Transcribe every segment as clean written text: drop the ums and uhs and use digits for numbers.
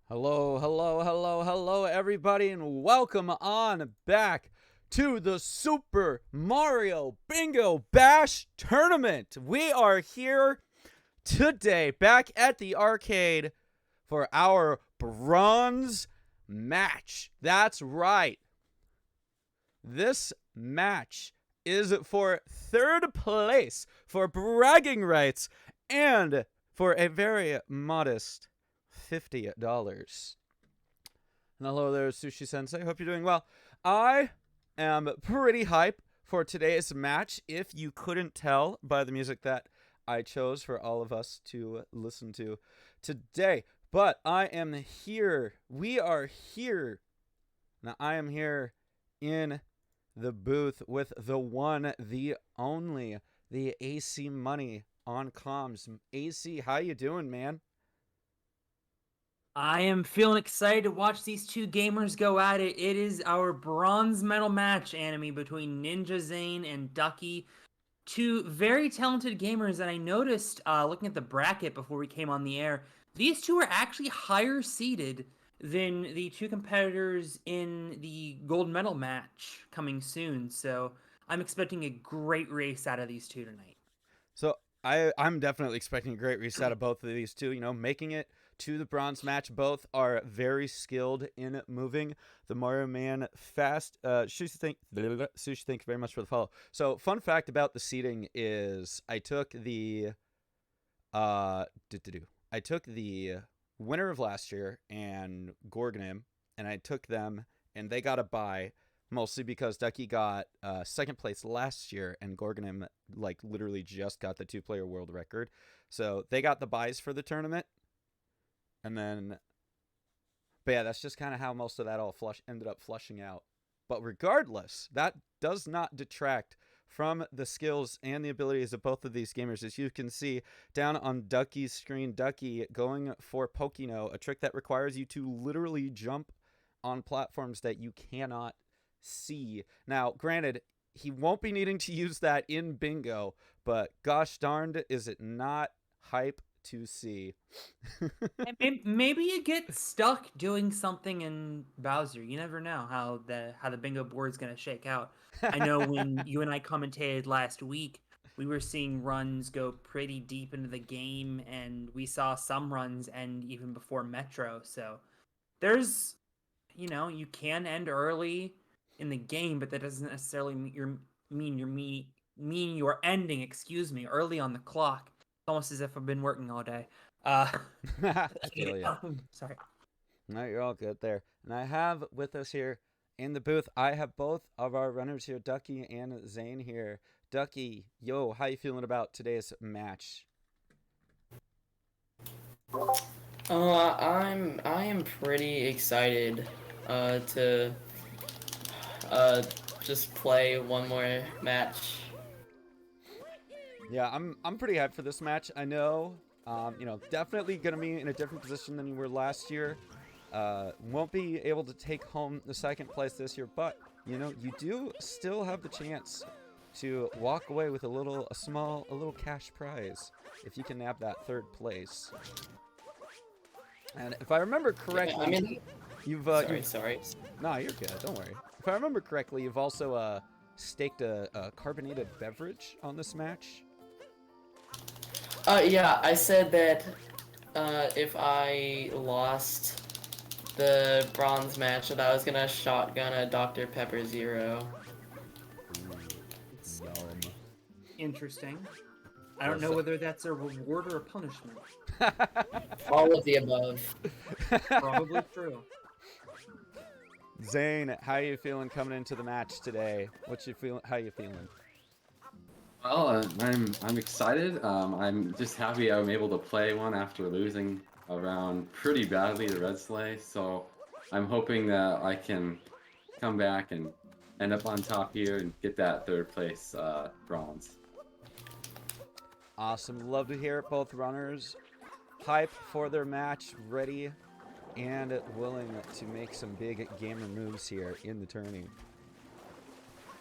Hello, hello, hello, hello, everybody, and welcome on back to the Super Mario Bingo Bash Tournament. We are here today, back at the arcade, for our bronze match. That's right. This match is for third place, for bragging rights, and for a very modest $50. And hello there, Sushi Sensei. Hope you're doing well. I am pretty hype for today's match, if you couldn't tell by the music that I chose for all of us to listen to today. But I am here. We are here. Now, I am here in the booth with the one, the only, the AC Money on comms. AC, how you doing, man? I am feeling excited to watch these two gamers go at it. It is our bronze medal match anime between Ninja Zane and Ducky. Two very talented gamers, and I noticed looking at the bracket before we came on the air, these two are actually higher seeded than the two competitors in the gold medal match coming soon. So I'm expecting a great race out of these two tonight. So I'm definitely expecting a great reset of both of these two. You know, making it to the bronze match. Both are very skilled in moving the Mario Man fast. Sushi, thank you very much for the follow. So, fun fact about the seating is I took the I took the winner of last year and Gorgonim, and I took them, and they got a bye. Mostly because Ducky got second place last year, and Gorgonim like literally just got the two-player world record, so they got the buys for the tournament. And then, but yeah, that's just kind of how most of that all ended up flushing out. But regardless, that does not detract from the skills and the abilities of both of these gamers. As you can see down on Ducky's screen, Ducky going for Pokino, a trick that requires you to literally jump on platforms that you cannot see. Now, granted, he won't be needing to use that in bingo, but gosh darned, is it not hype to see. Maybe you get stuck doing something in Bowser. You never know how the bingo board's gonna shake out. I know when you and I commentated last week, we were seeing runs go pretty deep into the game, and we saw some runs end even before Metro. So there's, you can end early in the game, but that doesn't necessarily mean you're ending. Excuse me, early on the clock. It's almost as if I've been working all day. Uh, I feel you. sorry. No, you're all good there. And I have with us here in the booth, I have both of our runners here, Ducky and Zane here. Ducky, yo, how you feeling about today's match? I am pretty excited to uh just play one more match. Yeah, I'm pretty hyped for this match. I know, definitely gonna be in a different position than you were last year. Won't be able to take home the second place this year, but you do still have the chance to walk away with a little cash prize if you can nab that third place. And if I remember correctly, I mean, you've sorry. no, you're good. Don't worry. If I remember correctly, you've also staked a carbonated beverage on this match. Yeah, I said that if I lost the bronze match, that I was gonna shotgun a Dr. Pepper Zero. It's Yum. interesting. I don't know whether that's a reward or a punishment. All of the above. Probably true. Zane, how you feeling coming into the match today? What you feeling? How you feeling? Well, I'm excited. I'm just happy I'm able to play one after losing around pretty badly to Red Sleigh. So I'm hoping that I can come back and end up on top here and get that third place bronze. Awesome. Love to hear it. Both runners hype for their match, ready and willing to make some big gamer moves here in the tourney.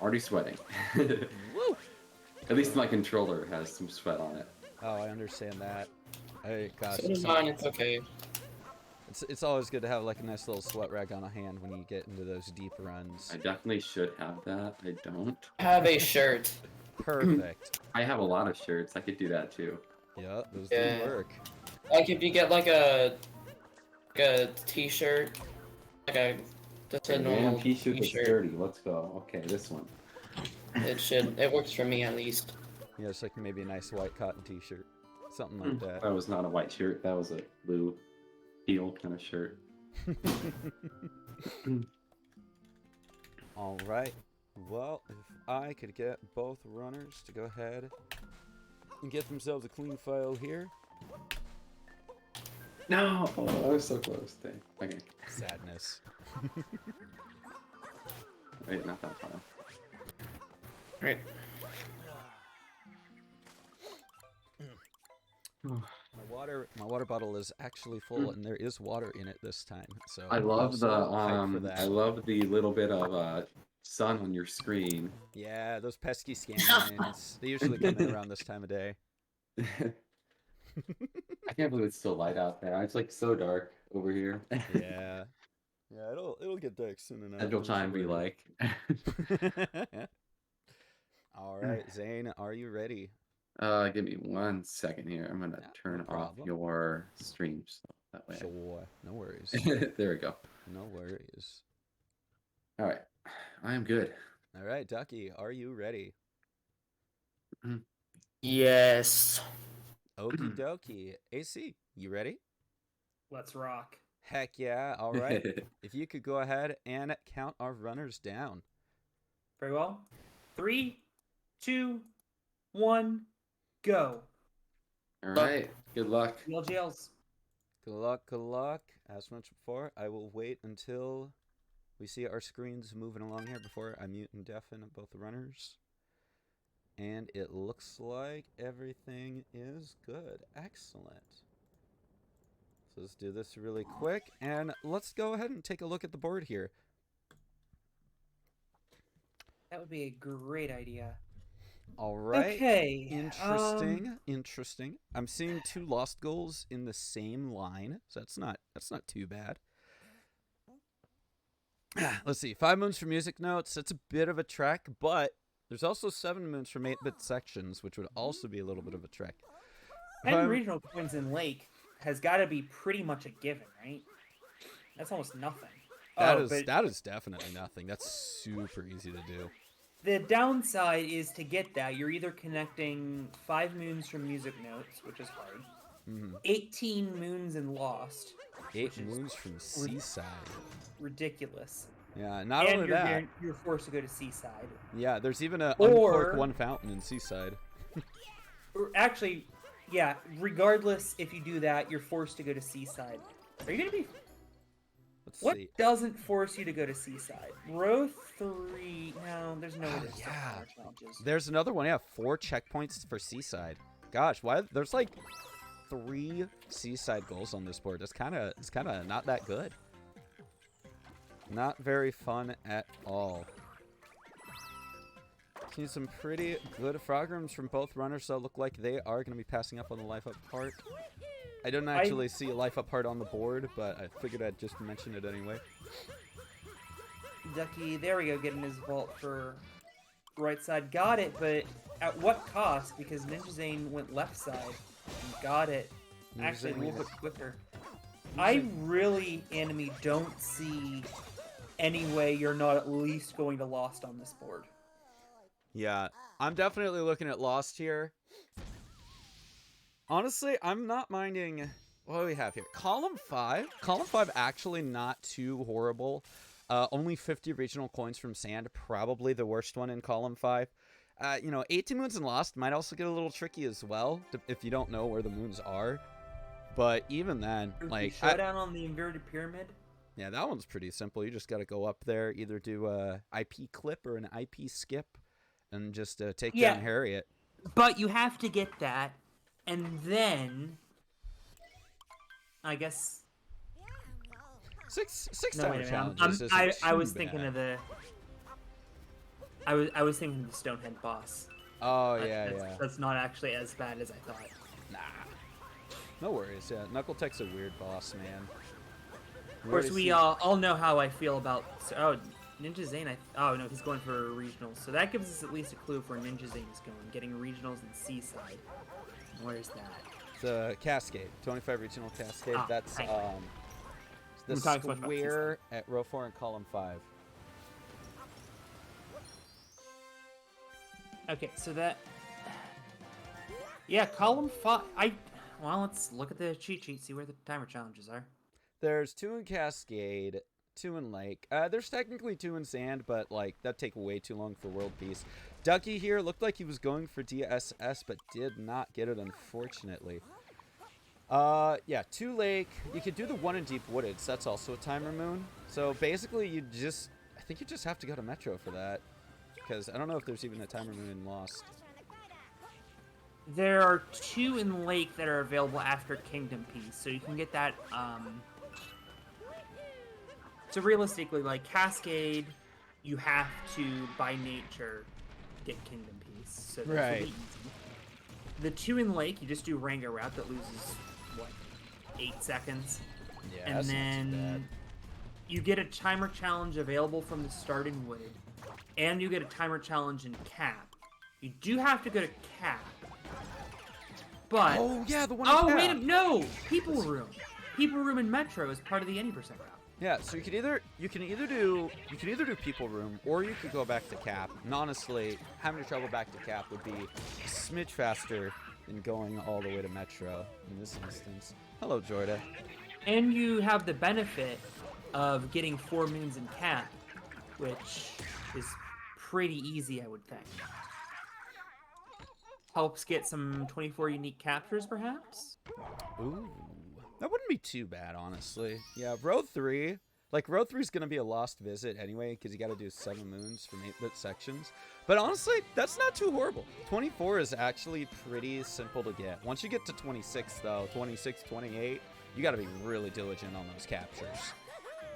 Already sweating. Woo! At least my controller has some sweat on it. Oh, I understand that. Hey, gosh. So does mine, it's okay. It's always good to have like a nice little sweat rag on a hand when you get into those deep runs. I definitely should have that. I don't. Have a shirt. Perfect. I have a lot of shirts. I could do that too. Yeah, those Yeah. do work. Like if you get like a t-shirt, like a just a normal T-shirt that's t-shirt. dirty. Let's go. Okay, this one. It works for me at least. Yeah, it's like maybe a nice white cotton t-shirt. Something like that. That was not a white shirt. That was a blue, teal kind of shirt. All right. Well, if I could get both runners to go ahead and get themselves a clean file here. No! Oh, I was so close. Dang. Okay. Sadness. Wait, not that file. Right. My water bottle is actually full, and there is water in it this time. So I love the hyped for that. I love the little bit of sun on your screen. Yeah, those pesky scan lines. They usually come in around this time of day. I can't believe it's still light out there. It's like so dark over here. Yeah. Yeah, it'll get dark soon enough. That'll time be like. All right, Zane, are you ready? Give me 1 second here. I'm gonna Yeah, turn no off problem. your stream so that way. Sure. No worries. There we go. No worries. All right, I am good. All right, Ducky, are you ready? Yes. Okie dokie. AC, you ready? Let's rock. Heck yeah. All right. If you could go ahead and count our runners down. Very well. 3, 2, 1, go. All right. Good luck. Real jails. Good luck, good luck. As mentioned before, I will wait until we see our screens moving along here before I mute and deafen both the runners. And it looks like everything is good. Excellent. So let's do this really quick, and let's go ahead and take a look at the board here. That would be a great idea. All right. Okay. Interesting. Interesting. I'm seeing 2 lost goals in the same line, so that's not too bad. Let's see. 5 moons for music notes. That's a bit of a trek, but there's also 7 moons from 8-bit sections, which would also be a little bit of a trek. 10 regional coins in Lake has got to be pretty much a given, right? That's almost nothing. That is definitely nothing. That's super easy to do. The downside is to get that, you're either connecting 5 moons from music notes, which is hard, 18 moons in Lost. 8 moons from Seaside. Ridiculous. Yeah, not and only that. You're forced to go to Seaside. Yeah, there's even a Or- uncork 1 fountain in Seaside. Or actually, yeah, regardless if you do that, you're forced to go to Seaside. Are you going to be... Let's What see. doesn't force you to go to Seaside? Row 3... No, there's no way to stop yeah. power challenges. There's another one. Yeah, 4 checkpoints for Seaside. Gosh, why? There's like 3 Seaside goals on this board. It's kind of not that good. Not very fun at all. Seen some pretty good frog rooms from both runners, so look like they are going to be passing up on the life up part. I don't actually see a life up part on the board, but I figured I'd just mention it anyway. Ducky, there we go, getting his vault for right side. Got it, but at what cost? Because Ninja Zane went left side and got it. Ninja Actually, a Zane little was- bit quicker. I really, Anime, don't see any way you're not at least going to Lost on this board. Yeah, I'm definitely looking at Lost here. Honestly, I'm not minding... What do we have here? Column 5. Column 5 actually not too horrible. Only 50 regional coins from Sand. Probably the worst one in Column 5. 18 moons in Lost might also get a little tricky as well, if you don't know where the moons are. But even then, like... Showdown on the inverted pyramid? Yeah, that one's pretty simple. You just got to go up there, either do a IP clip or an IP skip, and just take down Harriet. But you have to get that, and then... I guess... Six No, tower wait a minute. challenges isn't I too was thinking bad. of the... I was thinking of the Stonehenge boss. Oh, That- yeah, that's, yeah. That's not actually as bad as I thought. Nah. No worries, yeah. Knuckle Tech's a weird boss, man. Of course, we all know how I feel about. Oh, Ninja Zane. Oh no, he's going for regionals. So that gives us at least a clue for where Ninja Zane is going, getting regionals in Seaside. Where's that? The Cascade, 25 regional Cascade. Ah, That's right. the I'm talking so much about square at row 4 and column 5. Okay, so that. Yeah, column 5. Well, let's look at the cheat sheet, see where the timer challenges are. There's 2 in Cascade, 2 in Lake. There's technically 2 in Sand, but like that'd take way too long for World Peace. Ducky here looked like he was going for DSS, but did not get it, unfortunately. Yeah, 2 Lake. You could do the 1 in Deep Woodeds. That's also a timer moon. So basically, I think you just have to go to Metro for that, because I don't know if there's even a timer moon in Lost. There are 2 in Lake that are available after Kingdom Piece, so you can get that. So realistically, like Cascade, you have to, by nature, get Kingdom Piece. So those will Right. be easy. The 2 in Lake, you just do Ranga Route that loses, what, 8 seconds? Yeah, And that's not too bad. then you get a timer challenge available from the start in Wooded, and you get a timer challenge in Cap. You do have to go to Cap, but Oh yeah, the one. oh in wait, Cap. no, People Room in Metro is part of the 80% route. Yeah, so you can either do People Room, or you could go back to Cap. And honestly, having to travel back to Cap would be a smidge faster than going all the way to Metro in this instance. Hello, Jorda. And you have the benefit of getting 4 moons in Cap, which is pretty easy, I would think. Helps get some 24 unique captures, perhaps? Ooh, that wouldn't be too bad, honestly. Yeah, Row 3. Like, Row 3 is going to be a lost visit anyway, because you got to do 7 moons from 8-bit sections. But honestly, that's not too horrible. 24 is actually pretty simple to get. Once you get to 26, though, 26, 28, you got to be really diligent on those captures.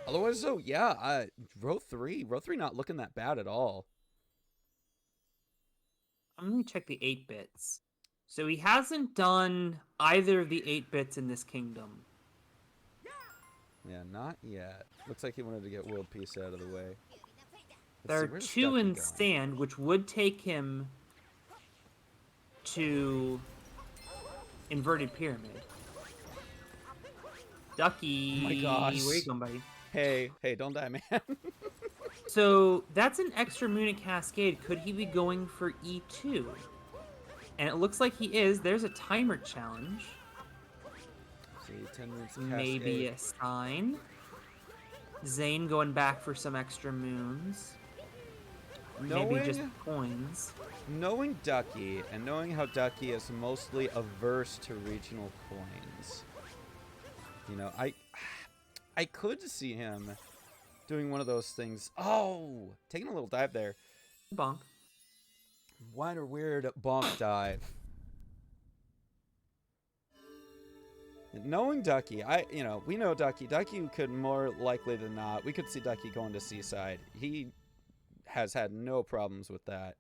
Otherwise, though, yeah, Row 3 not looking that bad at all. I'm going to check the 8-bits. So he hasn't done either of the 8-bits in this kingdom. Yeah, not yet. Looks like he wanted to get world peace out of the way. There see, are where's 2 Ducky in going? Stand, which would take him to Inverted Pyramid. Ducky, Oh my gosh. where you going, buddy? Hey, don't die, man. So that's an extra moon at Cascade. Could he be going for E2? And it looks like he is. There's a timer challenge. See, 10 minutes Maybe a sign. Zane going back for some extra moons. Maybe just coins. Knowing Ducky, and knowing how Ducky is mostly averse to regional coins, you know, I could see him doing one of those things. Oh, taking a little dive there. Bonk. What a weird bonk dive. And knowing Ducky, we know Ducky. Ducky could more likely than not, we could see Ducky going to Seaside. He has had no problems with that.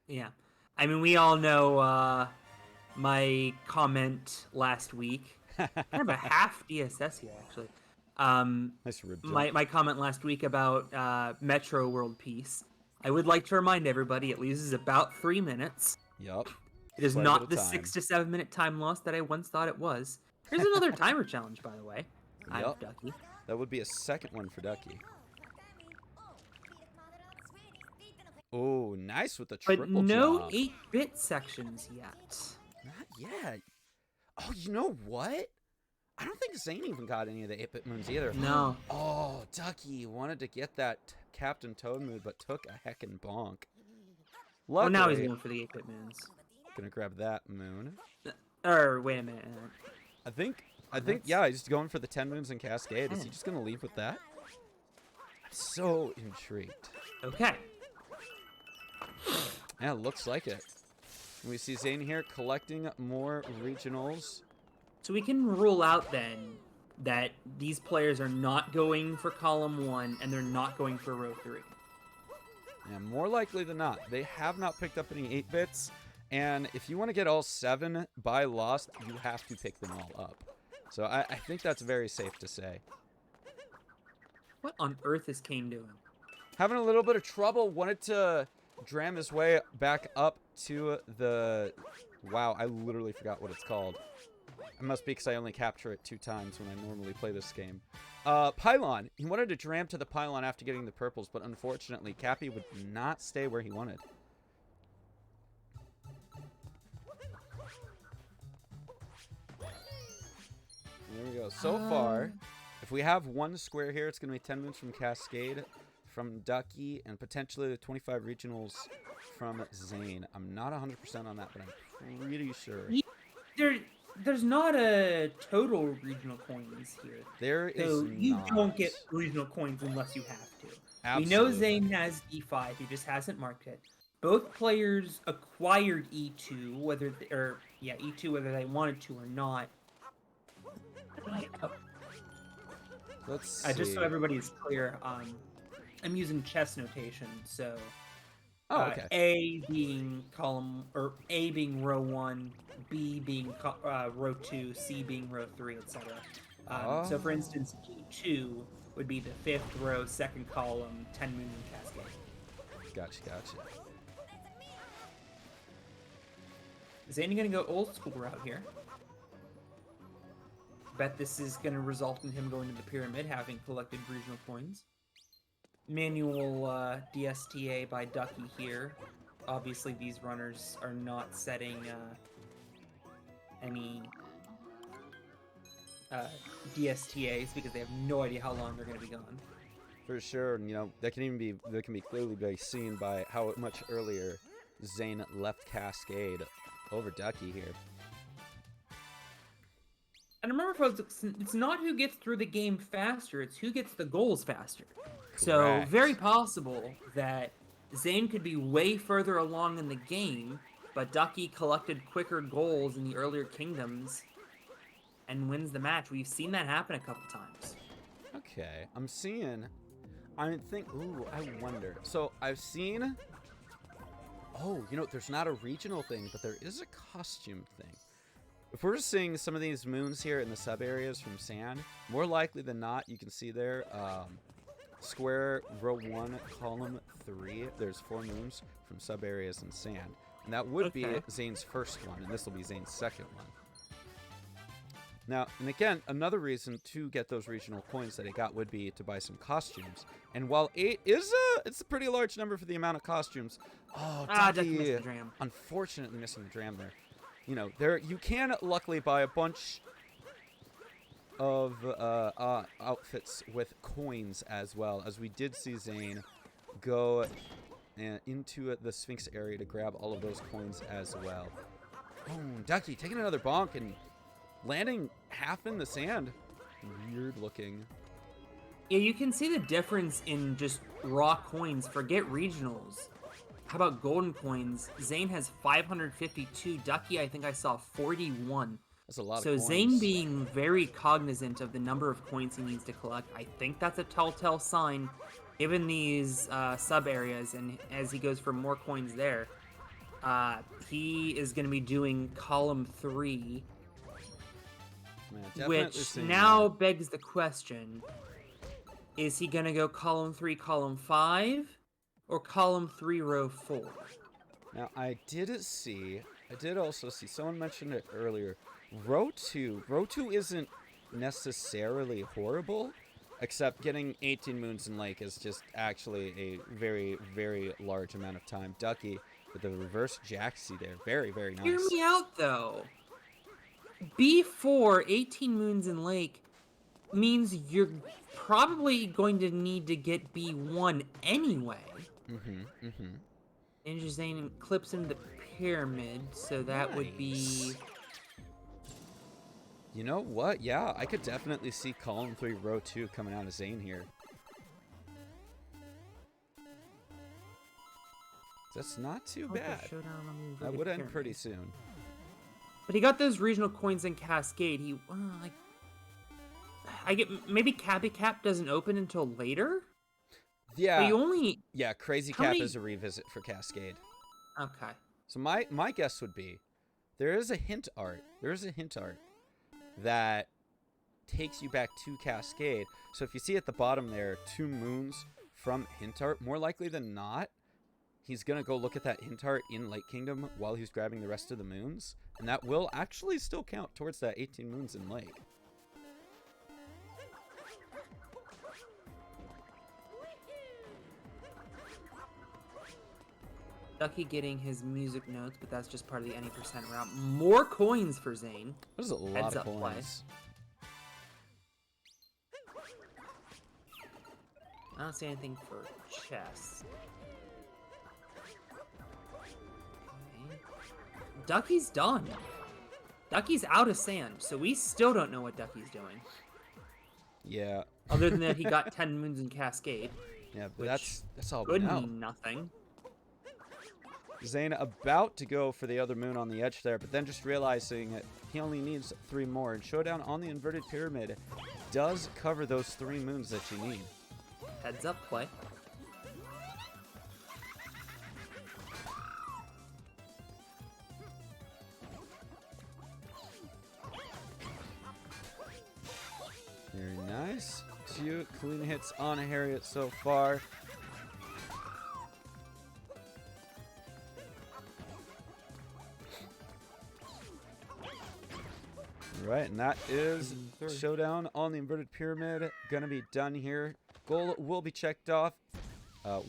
Yeah. I mean, we all know my comment last week. Kind of a half DSS here, actually. Nice rib jump. My comment last week about Metro World Peace. I would like to remind everybody it loses about 3 minutes. Yup. It is Quite a not bit the of time. 6 to 7 minute time loss that I once thought it was. Here's another timer challenge, by the way. I'm Yup. Ducky. That would be a second one for Ducky. Oh, nice with the But triple no jump. 8-bit sections yet. Not yet. Oh, you know what? I don't think Zane even got any of the 8-bit moons either. No. Oh, Ducky wanted to get that Captain Toad mood, but took a heckin' bonk. Oh, now he's Luckily, going for the 8-bit moons. gonna grab that moon. Or, wait a minute. I think, That's- yeah, he's going for the 10 moons in Cascade. Is he 10. just gonna leave with that? I'm so intrigued. Okay. Yeah, looks like it. We see Zane here collecting more regionals. So we can rule out then that these players are not going for column 1 and they're not going for row 3. Yeah, more likely than not. They have not picked up any 8-bits, and if you want to get all 7 by Lost, you have to pick them all up. So I think that's very safe to say. What on earth is Kane doing? Having a little bit of trouble. Wanted to dram his way back up to the... Wow, I literally forgot what it's called. It must be because I only capture it 2 times when I normally play this game. Pylon. He wanted to dram to the pylon after getting the purples, but unfortunately, Cappy would not stay where he wanted. There we go. So far, if we have 1 square here, it's going to be 10 moons from Cascade, from Ducky, and potentially the 25 regionals from Zane. I'm not 100% on that, but I'm pretty sure. There's not a total regional coins here. There is So you not. don't get regional coins unless you have to. Absolutely. We know Zane has E5. He just hasn't marked it. Both players acquired E2, whether E2 whether they wanted to or not. Let's see. Just so everybody is clear, I'm using chess notation. So okay. A being column, or A being row 1, B being row 2, C being row 3, etc. So for instance, E2 would be the 5th row, 2nd column, 10 moon and cascade. Gotcha. Zane gonna go old school route here. Bet this is gonna result in him going to the pyramid, having collected regional coins. Manual DSTA by Ducky here. Obviously, these runners are not setting any DSTAs because they have no idea how long they're going to be gone. For sure, and, you know, that can be clearly be seen by how much earlier Zane left Cascade over Ducky here. And remember, folks, it's not who gets through the game faster, it's who gets the goals faster. So, Correct. very possible that Zane could be way further along in the game, but Ducky collected quicker goals in the earlier kingdoms and wins the match. We've seen that happen a couple times. Okay, ooh, I wonder. So, I've seen... Oh, you know, there's not a regional thing, but there is a costume thing. If we're seeing some of these moons here in the sub-areas from Sand, more likely than not, you can see there, square row 1, column 3, there's 4 moons from sub-areas in Sand. And that would be Zane's first one, and this will be Zane's second one. Now, and again, another reason to get those regional coins that he got would be to buy some costumes. And while 8 is it's a pretty large number for the amount of costumes. Oh, Ducky missed the dram. Unfortunately missing the dram there. You know, you can luckily buy a bunch of outfits with coins as well, as we did see Zane go into the Sphinx area to grab all of those coins as well. Oh, Ducky taking another bonk and landing half in the sand. Weird looking. Yeah, you can see the difference in just raw coins. Forget regionals. How about golden coins? Zane has 552. Ducky, I think I saw 41. That's a lot of So coins. Zane being very cognizant of the number of coins he needs to collect, I think that's a telltale sign, given these sub-areas, and as he goes for more coins there, he is going to be doing column 3, Man, which now begs the question, is he going to go column 3, column 5, or column 3, row 4? Now, I did also see, someone mentioned it earlier, row 2 isn't necessarily horrible, except getting 18 moons in Lake is just actually a very, very large amount of time. Ducky with the reverse Jaxie there, very, very nice. Hear me out, though. B4, 18 moons in Lake, means you're probably going to need to get B1 anyway. Ninja Zane clips into the pyramid, so that would be... You know what? Yeah, I could definitely see column 3, row 2 coming out of Zane here. That's not too bad. That would end pretty soon. But he got those regional coins in Cascade. He, I get, maybe Cappy Cap doesn't open until later? Yeah. But you only... Yeah, Crazy Cap is a revisit for Cascade. Okay. So my guess would be, there is a hint art that takes you back to Cascade. So if you see at the bottom there, 2 moons from hint art, more likely than not, he's going to go look at that hint art in Lake Kingdom while he's grabbing the rest of the moons. And that will actually still count towards that 18 moons in Lake. Ducky getting his music notes, but that's just part of the any percent route. More coins for Zane. That is a lot Heads of up play. coins. I don't see anything for chess. Okay. Ducky's done. Ducky's out of sand, so we still don't know what Ducky's doing. Yeah. Other than that, he got 10 moons in Cascade. Yeah, but Which that's all we Could know. mean nothing. Zane about to go for the other moon on the edge there, but then just realizing that he only needs 3 more. And Showdown on the inverted pyramid does cover those 3 moons that you need. Heads up play. Very nice. 2 clean hits on Harriet so far. Right, and that is Showdown on the inverted pyramid. Gonna be done here. Goal will be checked off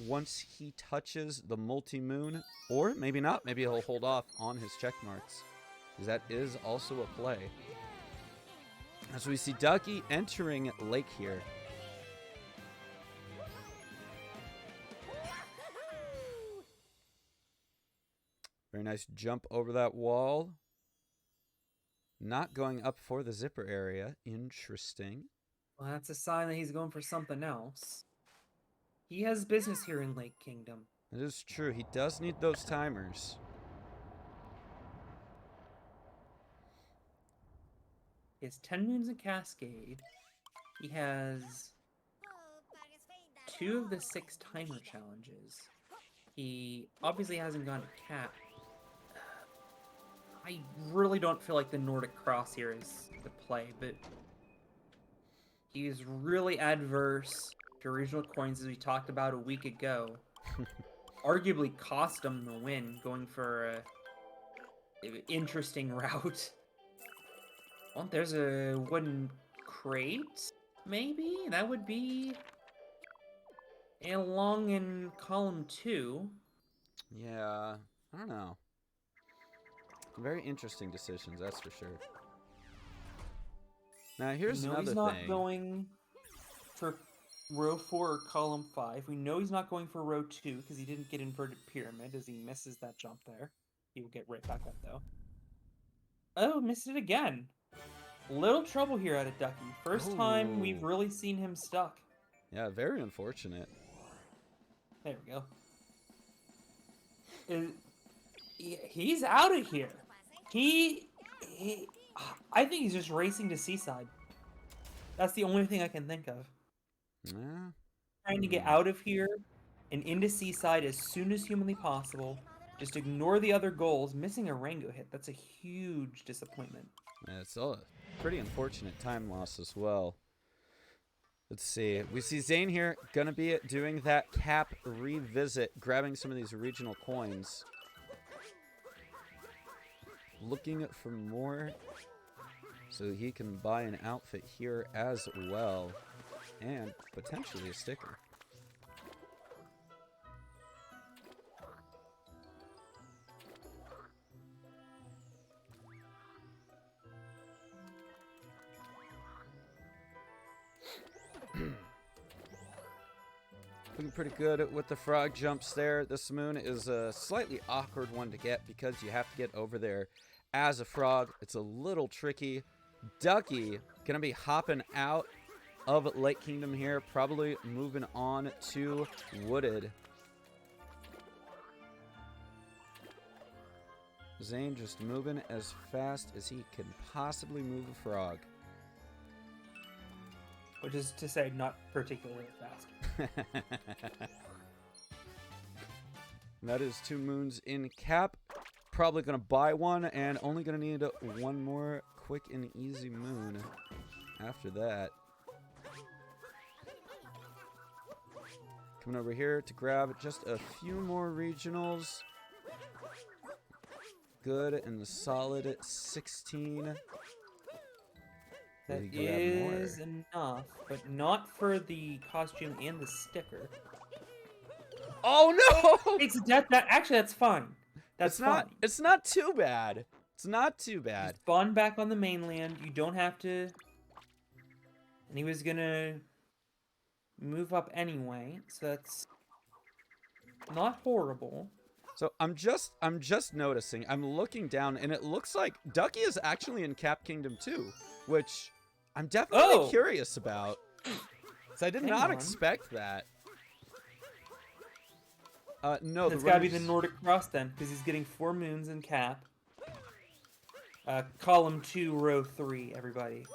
once he touches the multi-moon, or maybe not. Maybe he'll hold off on his check marks, because that is also a play. As we see Ducky entering Lake here. Very nice jump over that wall. Not going up for the zipper area. Interesting. Well, that's a sign that he's going for something else. He has business here in Lake Kingdom. That is true. He does need those timers. He has 10 moons in Cascade. He has 2 of the 6 timer challenges. He obviously hasn't gone to cap. I really don't feel like the Nordic Cross here is the play, but he is really adverse to regional coins, as we talked about a week ago. Arguably cost him the win, going for a interesting route. Well, there's a wooden crate, maybe? That would be along in column 2. Yeah, I don't know. Very interesting decisions, that's for sure. Now, here's We know another he's not thing. going for row 4 or column 5. We know he's not going for row 2 because he didn't get inverted pyramid as he misses that jump there. He will get right back up, though. Oh, missed it again. Little trouble here out of Ducky. First time we've Ooh. really seen him stuck. Yeah, very unfortunate. There we go. He's out of here. I think he's just racing to Seaside. That's the only thing I can think of. Yeah. Trying to get out of here and into Seaside as soon as humanly possible. Just ignore the other goals. Missing a Rango hit. That's a huge disappointment. Yeah, it's a pretty unfortunate time loss as well. Let's see. We see Zane here, gonna be doing that cap revisit, grabbing some of these regional coins. Looking for more so he can buy an outfit here as well. And potentially a sticker. Looking pretty good with the frog jumps there. This moon is a slightly awkward one to get because you have to get over there as a frog. It's a little tricky. Ducky gonna be hopping out of Lake Kingdom here, probably moving on to Wooded. Zane just moving as fast as he can possibly move a frog. Which is to say, not particularly fast. That is 2 moons in cap. Probably going to buy one and only going to need 1 more quick and easy moon. after that. Coming over here to grab just a few more regionals. Good and the solid 16. That Maybe grab more. is enough, but not for the costume and the sticker. Oh no! It's that actually that's fine. That's fine. It's not too bad. It's not too You bad. spawn back on the mainland. You don't have to. And he was gonna move up anyway, so that's not horrible. So I'm just noticing. I'm looking down, and it looks like Ducky is actually in Cap Kingdom too, which I'm definitely curious about. So I did not expect that. No, it's gotta be the Nordic Cross then, because he's getting 4 moons in Cap. Column 2, row 3, everybody.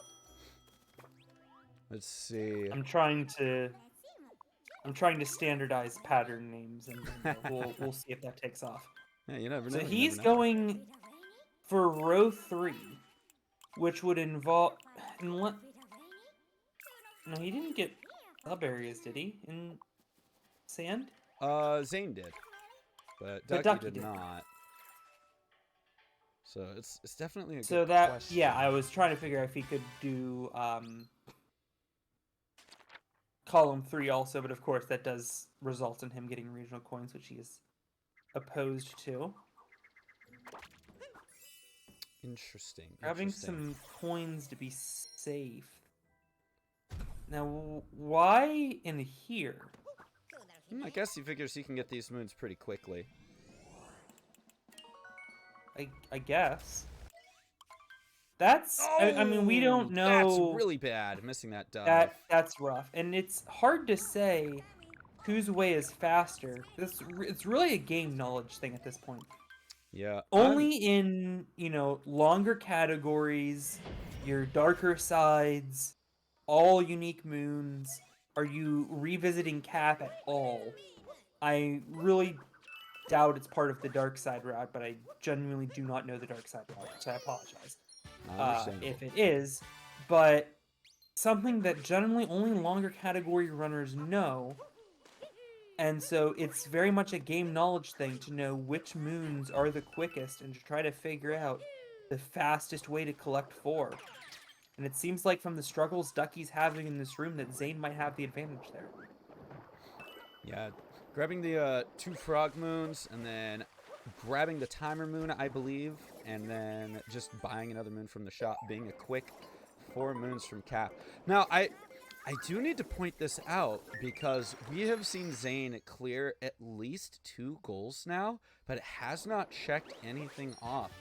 Let's see. I'm trying to standardize pattern names, and we'll see if that takes off. Yeah, you never know. So he's going for row 3, which would involve. No, he didn't get sub areas, did he? In sand? Zane did, but But Ducky did not. So it's definitely a good So that question. yeah, I was trying to figure out if he could do column 3 also, but of course that does result in him getting regional coins, which he is opposed to. Interesting. Grabbing some coins to be safe. Now, why in here? I guess he figures he can get these moons pretty quickly. I guess. That's. I mean, we don't know. That's really bad. Missing that dive. That's rough, and it's hard to say whose way is faster. It's really a game knowledge thing at this point. Yeah. Only in longer categories, your darker sides, all unique moons, are you revisiting Cap at all. I really doubt it's part of the dark side route, but I genuinely do not know the dark side route, so I apologize if it is. But something that generally only longer category runners know, and so it's very much a game knowledge thing to know which moons are the quickest and to try to figure out the fastest way to collect 4. And it seems like from the struggles Ducky's having in this room that Zane might have the advantage there. Yeah, grabbing the 2 frog moons and then grabbing the timer moon, I believe, and then just buying another moon from the shop, being a quick 4 moons from Cap. Now, I do need to point this out because we have seen Zane clear at least 2 goals now, but it has not checked anything off.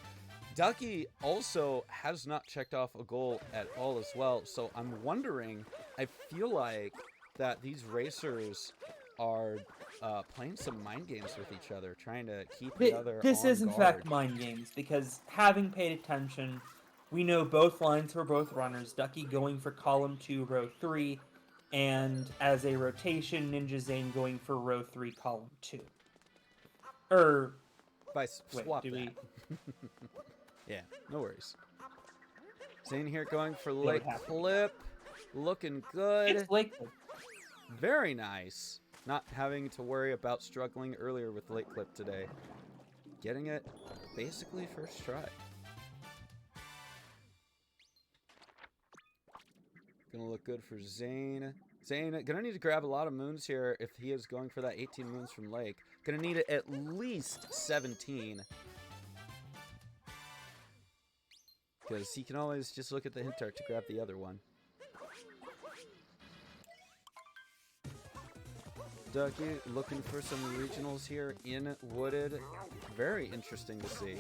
Ducky also has not checked off a goal at all as well, so I'm wondering, I feel like that these racers are playing some mind games with each other, trying to keep the other This on is in guard. fact mind games, because having paid attention, we know both lines were both runners. Ducky going for column 2, row 3, and as a rotation, Ninja Zane going for row 3, column 2. Swap do that. Yeah, no worries. Zane here going for Lake Clip. Looking good. It's Lake Clip. Very nice. Not having to worry about struggling earlier with Lake Clip today. Getting it basically first try. Gonna look good for Zane. Zane gonna need to grab a lot of moons here if he is going for that 18 moons from Lake. Gonna need at least 17. Because he can always just look at the hint art to grab the other one. Ducky looking for some regionals here in Wooded. Very interesting to see.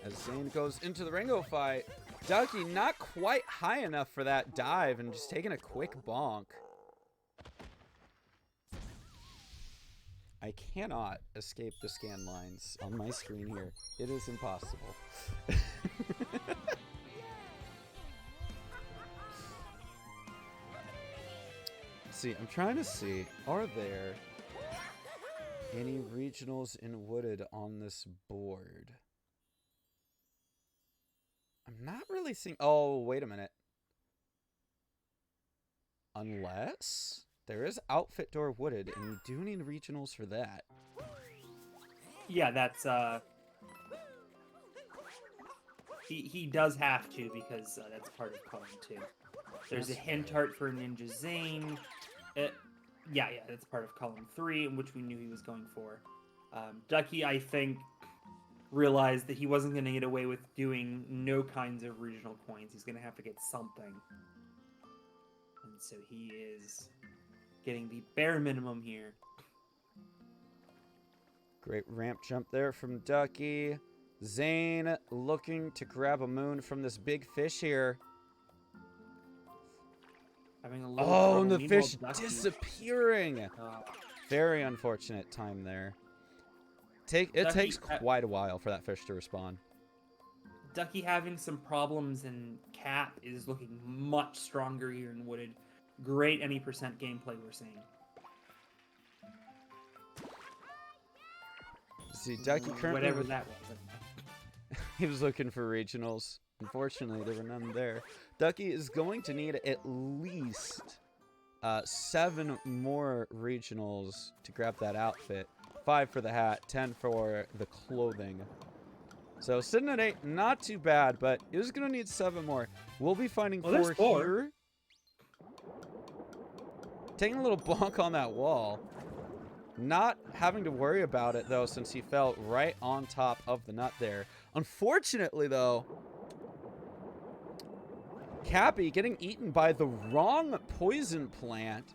As Zane goes into the Ringo fight, Ducky not quite high enough for that dive and just taking a quick bonk. I cannot escape the scan lines on my screen here. It is impossible. See, I'm trying to see, are there any regionals in Wooded on this board? not really seeing... Oh, wait a minute. Unless there is outfit door wooded, and you do need regionals for that. Yeah, that's he does have to because that's part of Column 2. There's a hint art for Ninja Zane. Yeah, that's part of Column 3, in which we knew he was going for. Ducky, I think, realized that he wasn't going to get away with doing no kinds of regional coins. He's going to have to get something. And so he is getting the bare minimum here. Great ramp jump there from Ducky. Zane looking to grab a moon from this big fish here. Having a little Oh, trouble. and the Meanwhile, fish Ducky- disappearing. Very unfortunate time there. It Ducky, takes quite a while for that fish to respawn. Ducky having some problems, and Cap is looking much stronger here in Wooded. Great any percent gameplay we're seeing. See, Ducky currently... Whatever that was. He was looking for regionals. Unfortunately, there were none there. Ducky is going to need at least 7 more regionals to grab that outfit. 5 for the hat, 10 for the clothing. So sitting at 8, not too bad, but he was going to need 7 more. We'll be finding 4 here. Taking a little bonk on that wall. Not having to worry about it, though, since he fell right on top of the nut there. Unfortunately, though, Cappy getting eaten by the wrong poison plant.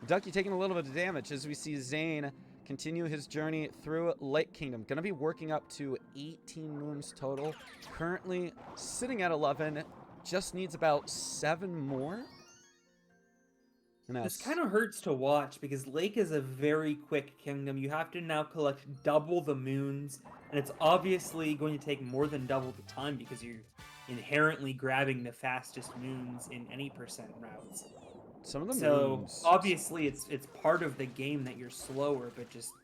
Ducky taking a little bit of damage as we see Zane continue his journey through Lake Kingdom. Gonna be working up to 18 moons total. Currently sitting at 11. Just needs about 7 more. And This kind of hurts to watch because Lake is a very quick kingdom. You have to now collect double the moons, and it's obviously going to take more than double the time because you're inherently grabbing the fastest moons in any percent routes. Some of the moons. Obviously it's part of the game that you're slower, but just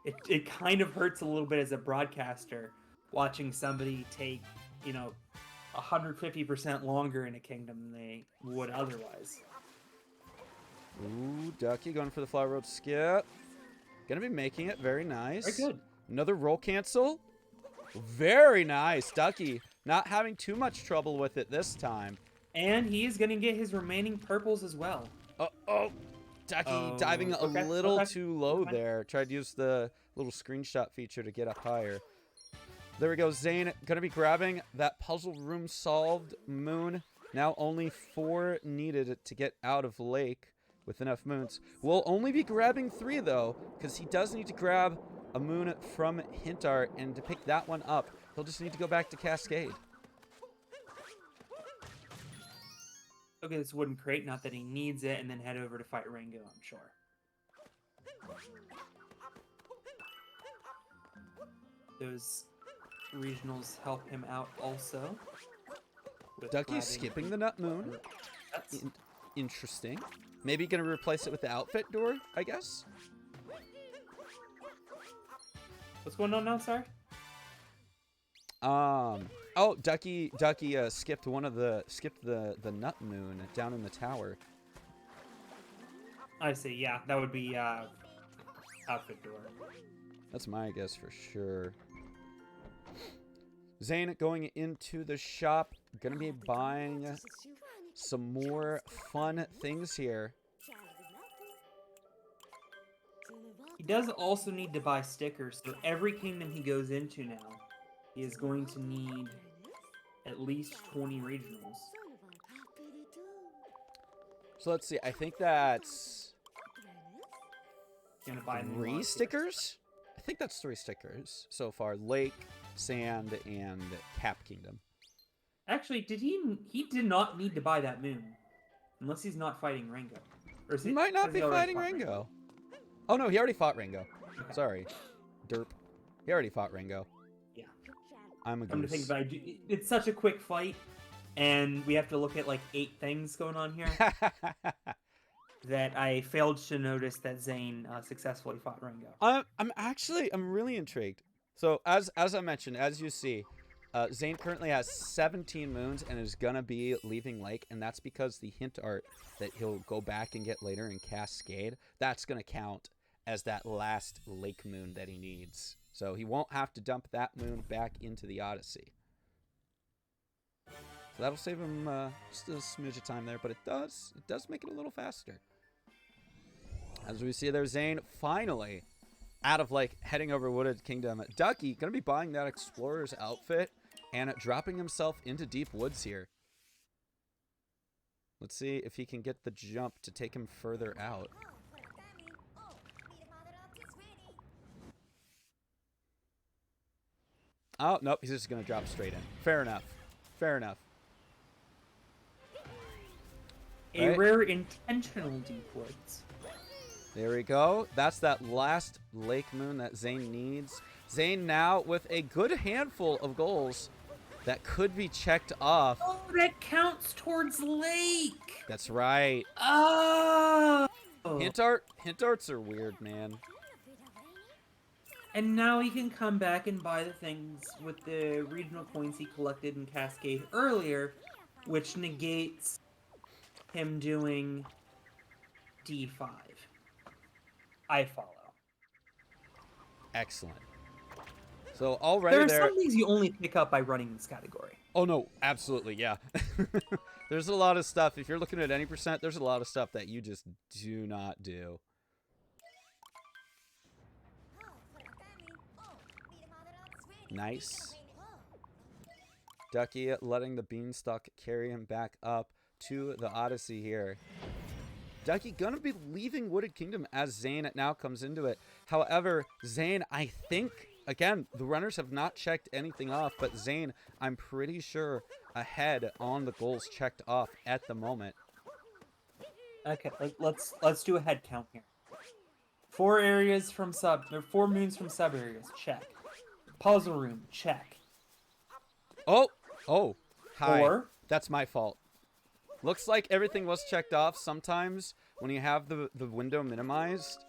it kind of hurts a little bit as a broadcaster watching somebody take, 150% longer in a kingdom than they would otherwise. Ooh, Ducky going for the fly road skip. Gonna be making it very nice. Very good. Another roll cancel. Very nice. Ducky not having too much trouble with it this time. And he's going to get his remaining purples as well. Ducky diving a little too low there. Tried to use the little screenshot feature to get up higher. There we go. Zane going to be grabbing that puzzle room solved moon. Now only 4 needed to get out of Lake with enough moons. We'll only be grabbing 3 though, because he does need to grab a moon from Hint Art, and to pick that one up, he'll just need to go back to Cascade. Okay, this wooden crate, not that he needs it, and then head over to fight Rango, I'm sure. Those regionals help him out also. Ducky's skipping the nut moon. Interesting. Maybe gonna replace it with the outfit door, I guess? What's going on now, sorry? Oh, Ducky skipped the nut moon down in the tower. I see, yeah, that would be outfit door. That's my guess for sure. Zane going into the shop, gonna be buying some more fun things here. He does also need to buy stickers, so every kingdom he goes into now, he is going to need at least 20 regionals. So let's see, I think that's Gonna buy 3 stickers? I think that's 3 stickers so far. Lake, Sand, and Cap Kingdom. Actually, he did not need to buy that moon. Unless he's not fighting Rango. Or He might not be fighting Rango. Oh no, he already fought Rango. Okay. Sorry. Derp. He already fought Rango. Yeah. I'm a Come to think goose. about it, it's such a quick fight, and we have to look at like 8 things going on here, that I failed to notice that Zane successfully fought Rango. I'm really intrigued. So as I mentioned, as you see, Zane currently has 17 moons and is gonna be leaving Lake, and that's because the hint art that he'll go back and get later in Cascade, that's gonna count as that last Lake moon that he needs. So he won't have to dump that moon back into the Odyssey. So that'll save him just a smidge of time there, but it does make it a little faster. As we see there, Zane finally out of Lake, heading over Wooded Kingdom. Ducky gonna be buying that explorer's outfit and dropping himself into deep woods here. Let's see if he can get the jump to take him further out. Oh, nope, he's just gonna drop straight in. Fair enough. Fair enough. A Right. rare intentional deep woods. There we go. That's that last Lake Moon that Zane needs. Zane now with a good handful of goals that could be checked off. Oh, that counts towards Lake. That's right. Oh. Hint arts are weird, man. And now he can come back and buy the things with the regional coins he collected in Cascade earlier, which negates him doing D5. I follow. Excellent. So already There are there. some things you only pick up by running this category. Oh no, absolutely, yeah. There's a lot of stuff. If you're looking at any percent, there's a lot of stuff that you just do not do. Nice. Ducky letting the beanstalk carry him back up to the Odyssey here. Ducky gonna be leaving Wooded Kingdom as Zane now comes into it. However, Zane, I think, again, the runners have not checked anything off, but Zane, I'm pretty sure, ahead on the goals checked off at the moment. Okay, let's do a head count here. 4 areas from sub, or 4 moons from sub areas, check. Puzzle room, check. Oh, hi. 4. That's my fault. Looks like everything was checked off. Sometimes when you have the window minimized,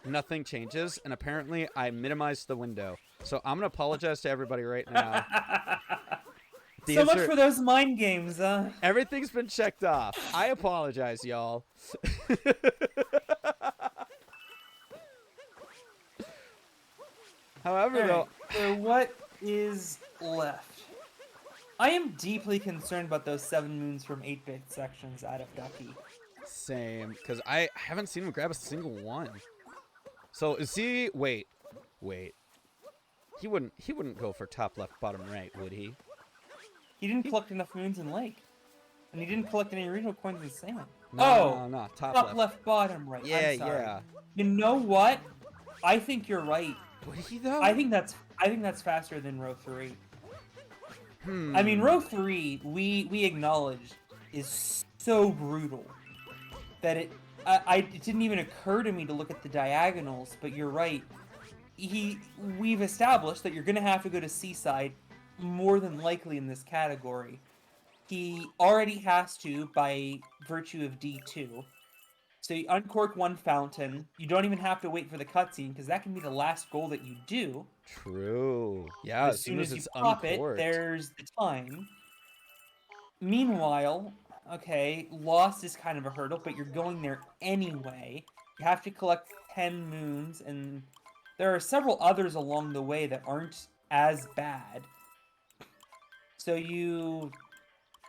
nothing changes, and apparently I minimized the window. So I'm gonna apologize to everybody right now. So much for those mind games, Everything's been checked off. I apologize, y'all. However, Alright, though, so what is left? I am deeply concerned about those 7 moons from 8-bit sections out of Ducky. same, because I haven't seen him grab a single one. So is he? Wait. He wouldn't go for top left, bottom right, would he? He didn't collect enough moons in Lake. And he didn't collect any regional coins in Salmon. No, top left. Bottom right. Yeah, I'm sorry. yeah. You know what? I think you're right. Would he though? I think that's faster than row 3. Hmm. I mean, row 3, we acknowledge, is so brutal that it didn't even occur to me to look at the diagonals. But you're right. We've established that you're gonna have to go to Seaside more than likely in this category. He already has to by virtue of D2. So you uncork 1 fountain. You don't even have to wait for the cutscene because that can be the last goal that you do. True. Yeah, As soon as you it's pop it, uncorked. there's the time. Meanwhile, okay, lost is kind of a hurdle, but you're going there anyway. You have to collect 10 moons, and there are several others along the way that aren't as bad. So you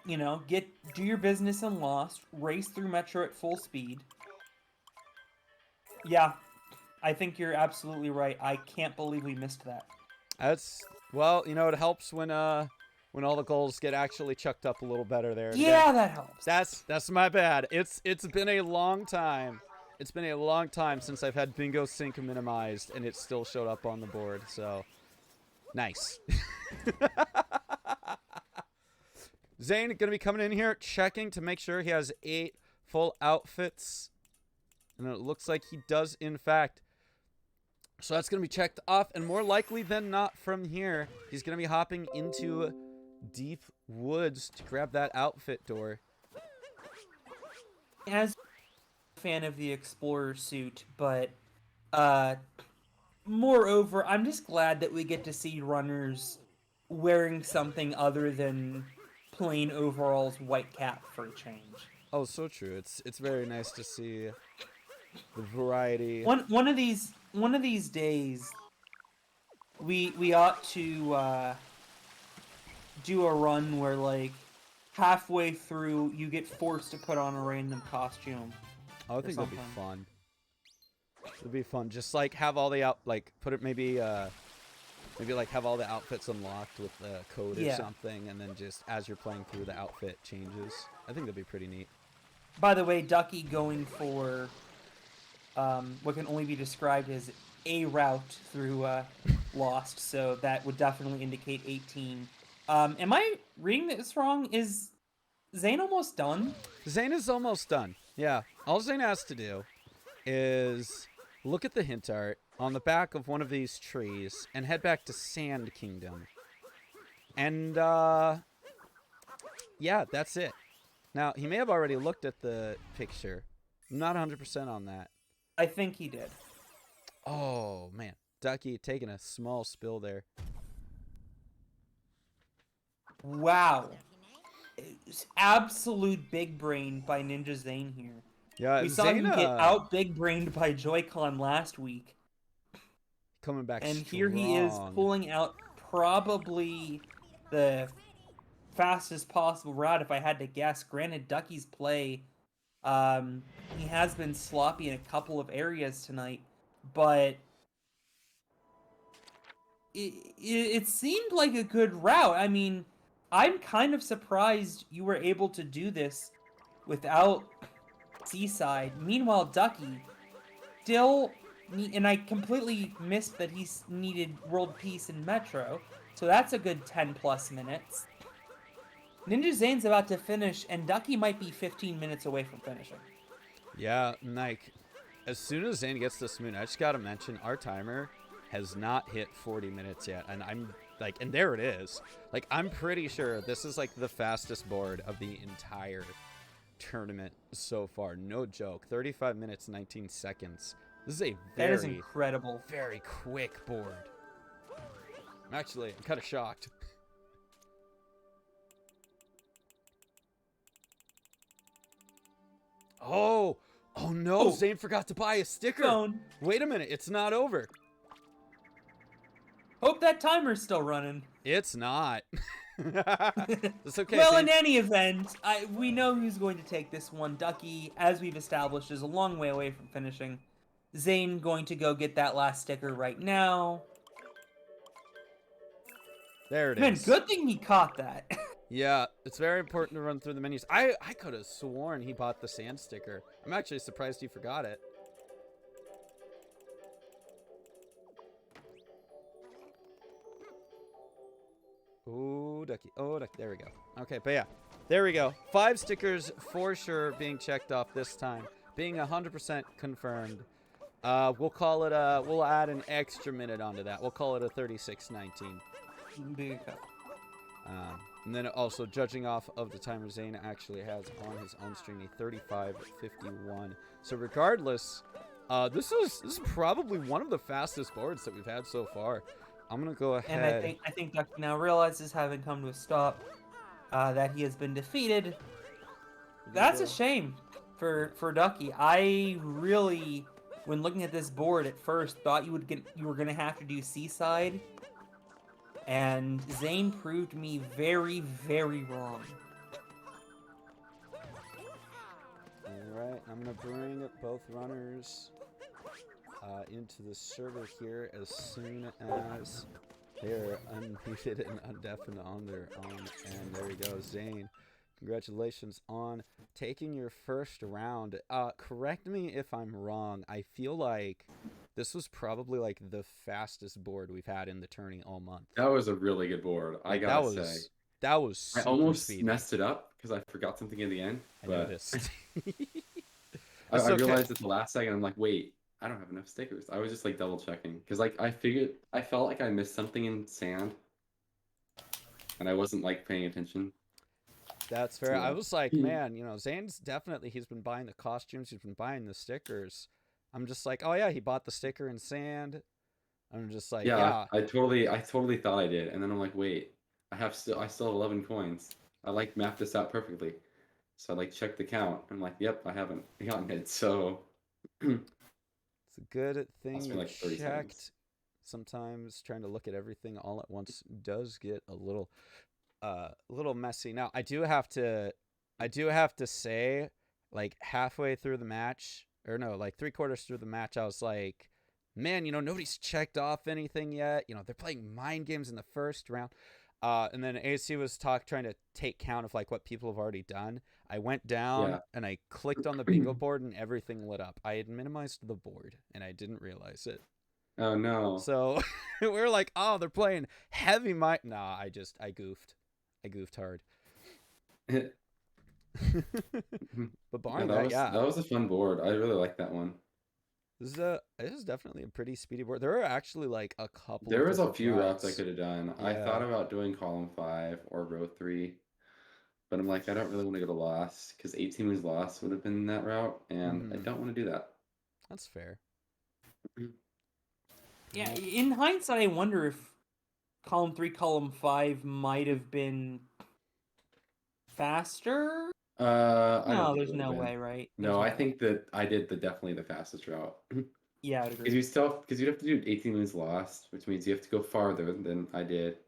know, do your business in Lost, race through Metro at full speed. Yeah, I think you're absolutely right. I can't believe we missed that. Well, you know, it helps when all the goals get actually chucked up a little better there. Yeah, that helps. That's my bad. It's been a long time. It's been a long time since I've had Bingo Sync minimized, and it still showed up on the board. So, nice. Zane gonna be coming in here, checking to make sure he has 8 full outfits, and it looks like he does, in fact. So that's gonna be checked off, and more likely than not, from here, he's gonna be hopping into deep woods to grab that outfit door. As a fan of the Explorer suit, but moreover, I'm just glad that we get to see runners wearing something other than plain overalls, white cap for a change. Oh, so true. It's very nice to see the variety. One of these days, we ought to do a run where like halfway through you get forced to put on a random costume. Oh, I think that'd be something. fun. It'd be fun. Just like have all the put it maybe like have all the outfits unlocked with the code or Yeah. something, and then just as you're playing through, the outfit changes. I think that'd be pretty neat. By the way, Ducky going for what can only be described as a route through Lost, so that would definitely indicate 18. Am I reading this wrong? Is Zane almost done? Zane is almost done. Yeah. All Zane has to do is look at the hint art on the back of one of these trees and head back to Sand Kingdom. And, yeah, that's it. Now, he may have already looked at the picture. I'm not 100% on that. I think he did. Oh, man. Ducky taking a small spill there. Wow. It's absolute big brain by Ninja Zane here. Yeah, We saw Zane, him get out big brained by Joy-Con last week. coming back And strong. here he is pulling out probably the fastest possible route if I had to guess. Granted, Ducky's play, he has been sloppy in a couple of areas tonight, but it seemed like a good route. I mean, I'm kind of surprised you were able to do this without Seaside. Meanwhile, Ducky still, and I completely missed that he needed World Peace and Metro, so that's a good 10 plus minutes. Ninja Zane's about to finish, and Ducky might be 15 minutes away from finishing. Yeah, like, as soon as Zane gets this moon, I just gotta mention, our timer has not hit 40 minutes yet, and I'm like, and there it is. Like, I'm pretty sure this is like the fastest board of the entire tournament so far. No joke. 35 minutes, 19 seconds. This is a That is very, incredible. very quick board. I'm kind of shocked. Oh no, Oh. Zane forgot to buy a sticker. Phone. Wait a minute, it's not over. Hope that timer's still running. It's not. It's okay. Well, Zane. in any event, we know who's going to take this one. Ducky, as we've established, is a long way away from finishing. Zane going to go get that last sticker right now. There it Man, is. good thing he caught that. Yeah, it's very important to run through the menus. I could have sworn he bought the sand sticker. I'm actually surprised he forgot it. Ooh, Ducky. Oh, Ducky. There we go. Okay, but yeah. There we go. 5 stickers for sure being checked off this time. Being 100% confirmed. We'll call it a... We'll add an extra minute onto that. We'll call it a 36:19. Big cup. And then also judging off of the timer Zane actually has on his own stream a 35:51. So regardless, this is probably one of the fastest boards that we've had so far. I'm gonna go ahead. And I think Ducky now realizes, having come to a stop, that he has been defeated. That's a shame for Ducky. I really, when looking at this board at first, thought you were gonna have to do Seaside. And Zane proved me very, very wrong. Alright, I'm going to bring both runners into the server here as soon as they're unmuted and undeafened on their own. And there we go, Zane. Congratulations on taking your first round. Correct me if I'm wrong. I feel like this was probably like the fastest board we've had in the tourney all month. That was a really good board. I gotta say. That was I super almost speedy. messed it up because I forgot something in the end. I But noticed. I okay. realized at the last second, I'm like, wait, I don't have enough stickers. I was just like double checking because like I felt like I missed something in sand, and I wasn't like paying attention. That's fair. I was like, Yeah. man, you know, Zane's definitely, he's been buying the costumes, he's been buying the stickers. I'm just like, oh yeah, he bought the sticker in sand. I'm just like, yeah. I totally thought I did, and then I'm like, wait, I still have 11 coins. I like mapped this out perfectly. So I like check the count. I'm like, yep, I haven't gotten it. So It's a good thing lost me you like 30 seconds. checked. Sometimes trying to look at everything all at once does get a little messy. Now I do have to say, like halfway through the match, or no, like 3/4 through the match, I was like, man, nobody's checked off anything yet. They're playing mind games in the first round. And then AC was trying to take count of like what people have already done. I went down Yeah. and I clicked on the bingo board and everything lit up. I had minimized the board and I didn't realize it. Oh no. So we were like, oh, they're playing heavy mind. Nah, I goofed. I goofed hard. But barring that, that was a fun board. I really like that one. This is definitely a pretty speedy board. There are actually like a couple. There of was a different few routes I could have done. I Yeah. thought about doing column 5 or row 3, but I'm like, I don't really want to go to lost because 18 was lost would have been that route, and I don't want to do that. That's fair. Yeah, in hindsight, I wonder if column 3, column 5 might have been faster. I No, don't think there's it would no have been. way, right? No, I think that I did definitely the fastest route. Yeah, I'd agree. Because you'd have to do 18 moons lost, which means you have to go farther than I did.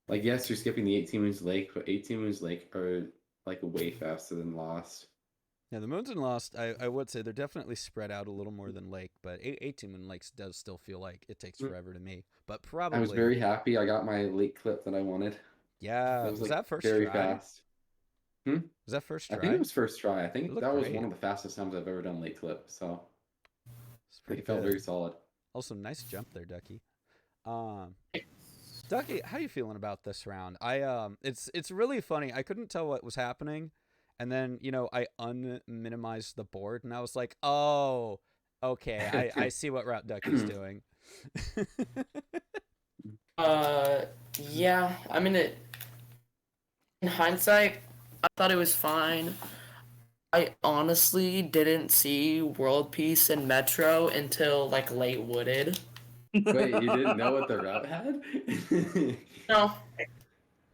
Like, yes, you're skipping the 18 moons lake, but 18 moons lake are like way faster than lost. Yeah, the moons in Lost, I would say they're definitely spread out a little more than Lake, but 18 Moon Lakes does still feel like it takes forever to me. But probably I was very happy I got my lake clip that I wanted. Yeah, That was like that first very try? fast. Was that first try? I think it was first try. I think looked that was great. one of the fastest times I've ever done lake clip. So It's pretty it felt good. very solid. Also, nice jump there, Ducky. Ducky, how you feeling about this round? It's really funny. I couldn't tell what was happening, and then I unminimized the board, and I was like, oh, okay, I see what route Ducky's doing. Yeah. I mean, in hindsight, I thought it was fine. I honestly didn't see World Peace and Metro until like late Wooded. Wait, you didn't know what the route had? No.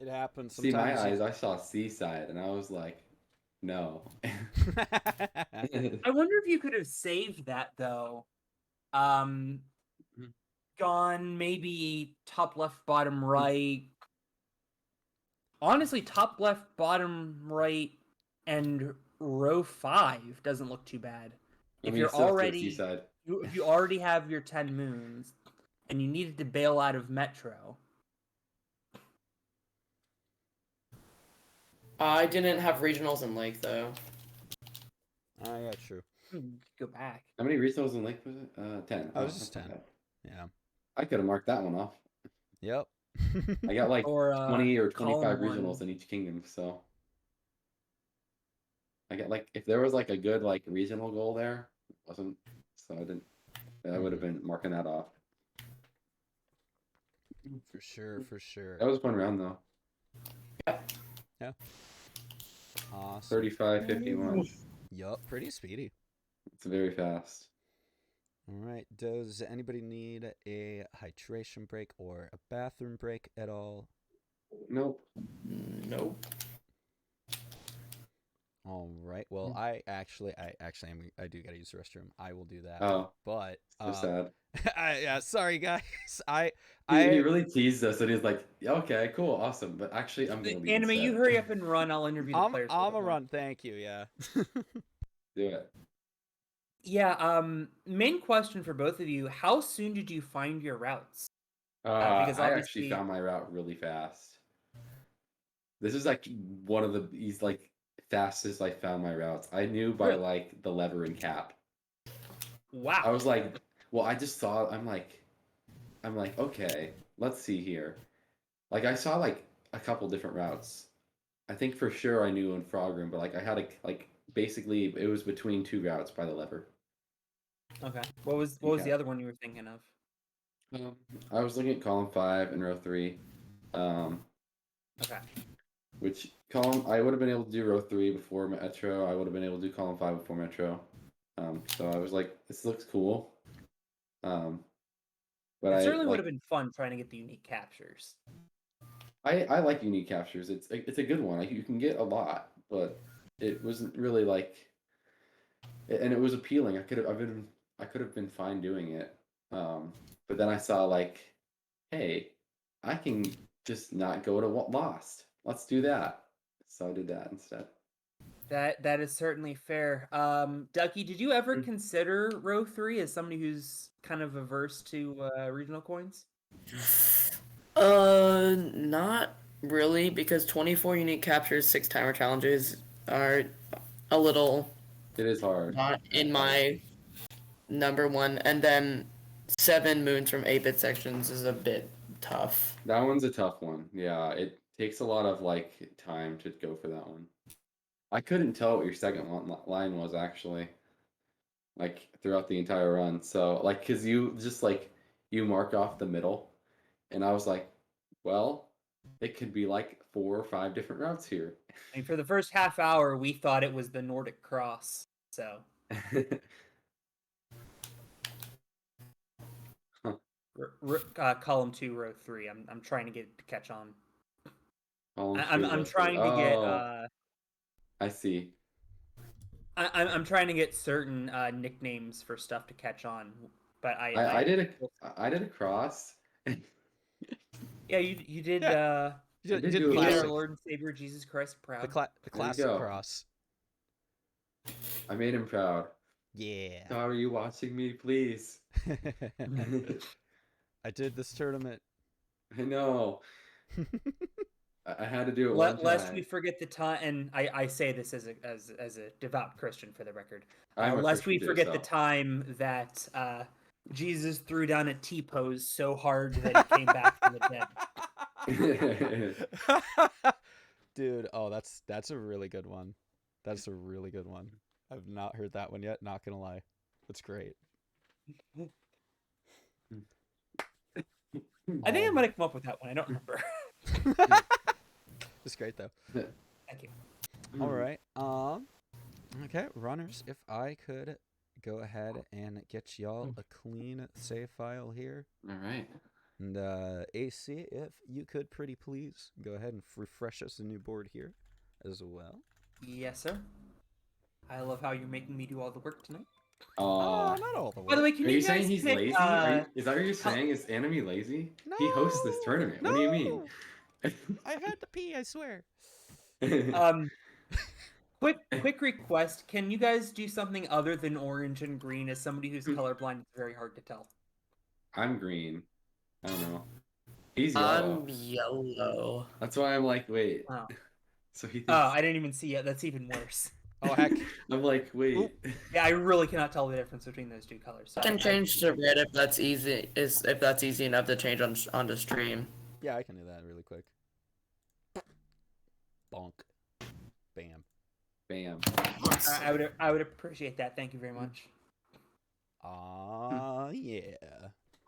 It happens See, sometimes. my eyes, I saw Seaside, and I was like, no. I wonder if you could have saved that though. Gone maybe top left, bottom right. Honestly, top left, bottom right, and row 5 doesn't look too bad. If you're already Seaside. if you already have your 10 moons and you needed to bail out of Metro. I didn't have regionals in Lake though. Yeah, true. Go back. How many regionals in Lake was it? 10. Oh, it was just that's 10. not bad. Yeah. I could have marked that one off. Yep. I got like Or 20 or 25 column regionals 1. in each kingdom, so I got like if there was like a good like regional goal there, it wasn't, so I didn't. I would have been marking that off. For sure, for sure. That was a fun round though. Yeah. Awesome. 35, 51. Yup, pretty speedy. It's very fast. All right. Does anybody need a hydration break or a bathroom break at all? Nope. Nope. All right. Well, I do gotta use the restroom. I will do that. Oh, But so sad. yeah, sorry guys. He really teased us, and he's like, "Okay, cool, awesome." But actually, I'm gonna be Anime, upset. you hurry up and run. I'll interview the players. I'm a run. Thank you. Yeah. Do it. Yeah. Main question for both of you: how soon did you find your routes? Because I obviously actually found my route really fast. This is like one of the fastest I found my routes. I knew by Really? like the lever and cap. Wow. I was like, well, I just saw. I'm like, okay, let's see here. Like I saw like a couple different routes. I think for sure I knew in Frog Room, but like I had a basically it was between 2 routes by the lever. Okay. What was the other one you were thinking of? I was looking at column 5 and row 3. Okay. Which column I would have been able to do row 3 before Metro. I would have been able to do column 5 before Metro. So I was like, this looks cool. But It certainly would have been fun trying to get the unique captures. I like unique captures. It's a good one. Like you can get a lot, but it wasn't really like, and it was appealing. I could have been fine doing it. But then I saw like, hey, I can just not go to Lost. Let's do that. So I did that instead. That is certainly fair. Ducky, did you ever consider row 3 as somebody who's kind of averse to regional coins? Not really, because 24 unique captures, 6 timer challenges are a little It is hard. not in my number one, and then 7 moons from 8-bit sections is a bit tough. That one's a tough one. Yeah, it takes a lot of like time to go for that one. I couldn't tell what your second line was actually, like throughout the entire run. So like, cause you just like you mark off the middle, and I was like, well, it could be like 4 or 5 different routes here. I mean, for the first half hour, we thought it was the Nordic Cross. So column 2, row 3. I'm trying to get to catch on. I'm trying to get. I see. I'm trying to get certain nicknames for stuff to catch on, but I did a cross. Yeah, you did. Yeah. You did did do a You classic. did our classic. Lord and Savior Jesus Christ proud. The classic go. cross. I made him proud. Yeah. God, are you watching me, please? I did this tournament. I know. I had to do it one Lest time. we forget the time, and I say this as a devout Christian for the record. I'm a Lest we Christian forget too, the so. time that Jesus threw down a T-pose so hard that he came back from the dead. Dude, oh, that's a really good one. That's a really good one. I've not heard that one yet, not gonna lie. That's great. I think I might have come up with that one. I don't remember. It's great though. Thank you. All right. Okay, runners, if I could go ahead and get y'all a clean save file here. All right. And AC, if you could pretty please go ahead and refresh us a new board here as well. Yes, sir. I love how you're making me do all the work tonight. Oh, not all the way. By the way, can Are you guys saying he's pick, lazy? Is that what you're saying? Is Anime lazy? He hosts this tournament. What do you mean? I had to pee, I swear. Quick request. Can you guys do something other than orange and green? As somebody who's colorblind, it's very hard to tell. I'm green. I don't know. He's yellow. I'm yellow. That's why I'm like, wait. Oh. So he thinks... Oh, I didn't even see it. That's even worse. Oh, heck. I'm like, wait. Oop. Yeah, I really cannot tell the difference between those two colors. So I can change to red if that's easy. If that's easy enough to change on the stream. Yeah, I can do that really quick. Bonk. Bam. Bam. I would appreciate that. Thank you very much. Yeah.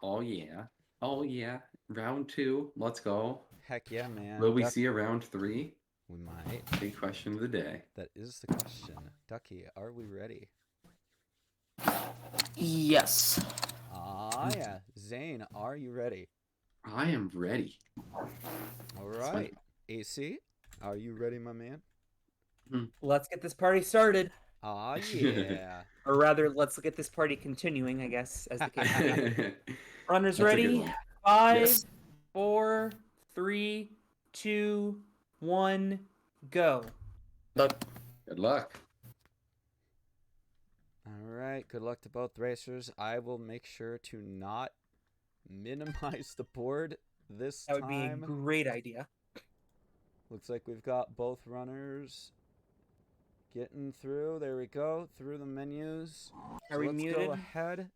Oh, yeah. Oh, yeah. Round 2. Let's go. Heck yeah, man. Will we see a round 3? We might. Big question of the day. That is the question. Ducky, are we ready? Yes. Yeah. Zane, are you ready? I am ready. All right. AC, are you ready, my man? Let's get this party started. Yeah. Or rather, let's get this party continuing, I guess, as the case may be. Runners That's a good ready? one. 5, Yes. 4, 3, 2, 1, go. Look. Good luck. All right. Good luck to both racers. I will make sure to not minimize the board this That would be a time. great idea. Looks like we've got both runners getting through. There we go. Through the menus. Are we let's muted? go ahead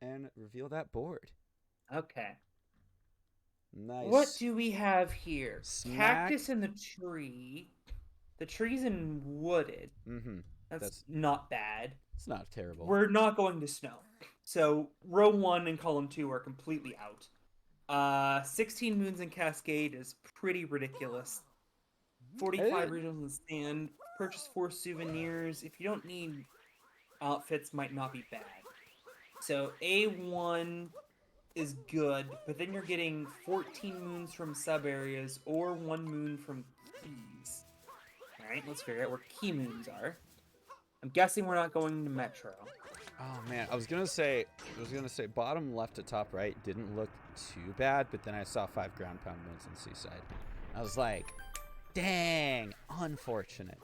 and reveal that board. Okay. Nice. What do we have here? Smack. Cactus in the tree. The tree's in wooded. Mm-hmm. That's not bad. It's not terrible. We're not going to snow. So row 1 and column 2 are completely out. 16 moons in Cascade is pretty ridiculous. 45 regionals in stand. Purchase 4 souvenirs. If you don't need outfits, might not be bad. So A1 is good, but then you're getting 14 moons from sub areas or 1 moon from keys. Alright, let's figure out where key moons are. I'm guessing we're not going to Metro. Oh man, I was gonna say bottom left to top right didn't look too bad, but then I saw 5 ground pound moons in Seaside. I was like, dang, unfortunate.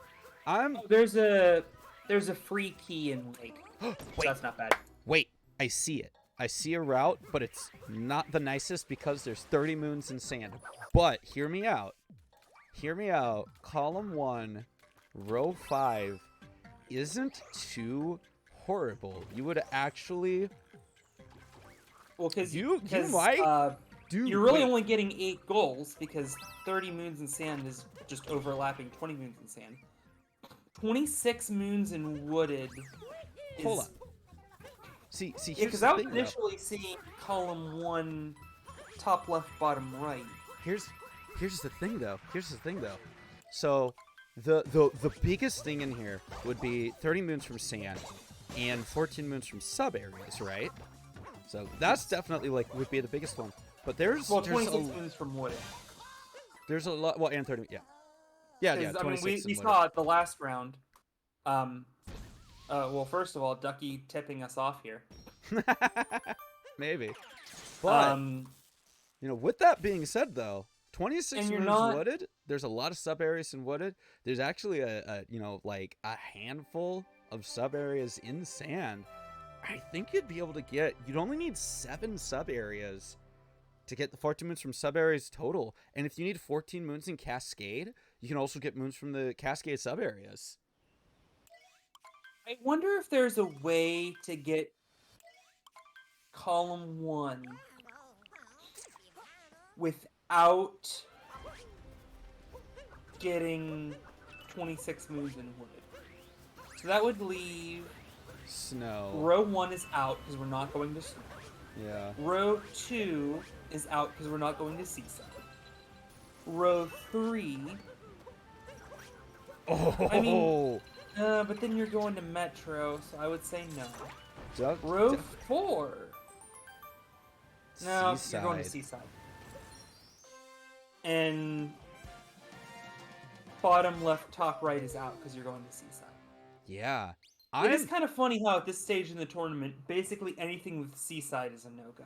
There's a free key in Lake. So Wait. that's not bad. Wait, I see it. I see a route, but it's not the nicest because there's 30 moons in sand. But hear me out. Hear me out. Column 1, row 5 isn't too horrible. You would actually... Well, because You might do... you're really wait. only getting 8 goals because 30 moons in sand is just overlapping 20 moons in sand. 26 moons in wooded is... Hold up. See, Yeah, here's because the I was thing, though. initially seeing column 1, top left, bottom right. Here's the thing though. So the biggest thing in here would be 30 moons from sand and 14 moons from sub areas, right? So that's definitely like would be the biggest one. But there's 26 moons from wooded. there's a lot. Well, and 30. Yeah. 'Cause, I 26 mean, and we whatever. saw at the last round. Well, first of all, Ducky tipping us off here. Maybe. But Um, with that being said, though, 26 And you're moons not- wooded. There's a lot of sub areas in wooded. There's actually a handful of sub areas in sand. I think you'd be able to get. You'd only need 7 sub areas to get the 14 moons from sub areas total. And if you need 14 moons in Cascade, you can also get moons from the Cascade sub areas. I wonder if there's a way to get column 1 without getting 26 moons in wooded. So that would leave Snow. row 1 is out because we're not going to snow. Yeah. Row 2 is out because we're not going to Seaside. Row 3, Oh. I mean- but then you're going to Metro, so I would say no. Duck- Row duck- 4. No, Seaside. you're going to Seaside. And bottom left, top right is out because you're going to Seaside. Yeah. It is kind of funny how at this stage in the tournament, basically anything with Seaside is a no-go.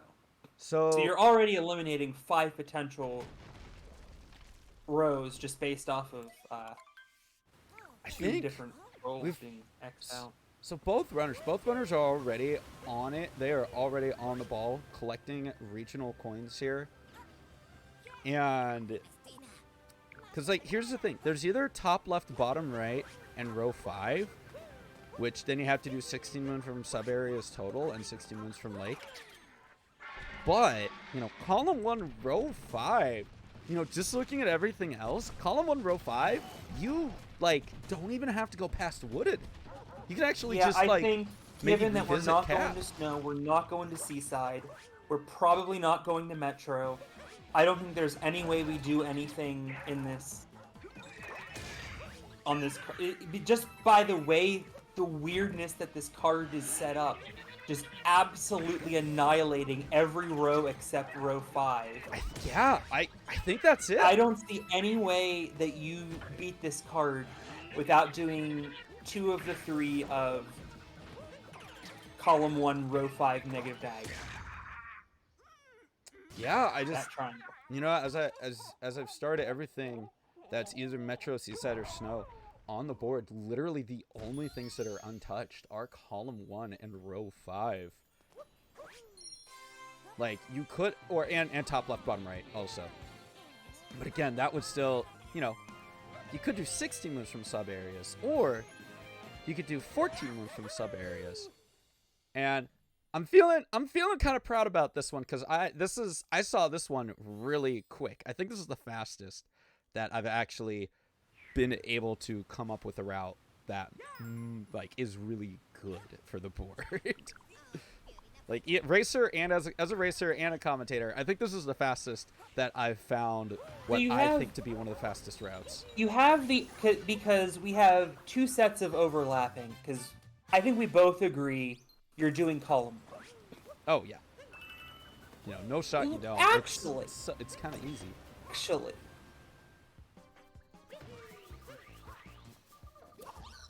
So you're already eliminating 5 potential rows just based off of I 2 think different roles we've- being X'd out. so. Both runners are already on it. They are already on the ball collecting regional coins here. And because here's the thing: there's either top left, bottom right, and row 5, which then you have to do 16 moon from sub areas total and 16 moons from lake. But column 1, row 5. Just looking at everything else, column 1, row 5, you don't even have to go past wooded. You can actually Yeah, just I think maybe given that we're revisit not Cap. going to Snow, we're not going to Seaside, we're probably not going to Metro. I don't think there's any way we do anything in this. On this, just by the way, the weirdness that this card is set up, just absolutely annihilating every row except row 5. I think that's it. I don't see any way that you beat this card without doing 2 of the 3 of column 1, row 5, negative diagonal. Yeah, I That just triangle. as I've started everything that's either Metro, Seaside, or Snow on the board, literally the only things that are untouched are column 1 and row 5. You could and top left, bottom right also. But again, that would still, you could do 16 moves from sub areas, or you could do 14 moves from sub areas. And I'm feeling kind of proud about this one because I saw this one really quick. I think this is the fastest that I've actually been able to come up with a route that is really good for the board. Racer and as a racer and a commentator, I think this is the fastest that I've found what I think to be one of the fastest routes. You have because we have 2 sets of overlapping, because I think we both agree you're doing column 1. Oh yeah. You know, no shot you don't. Actually. It's kind of easy. Actually.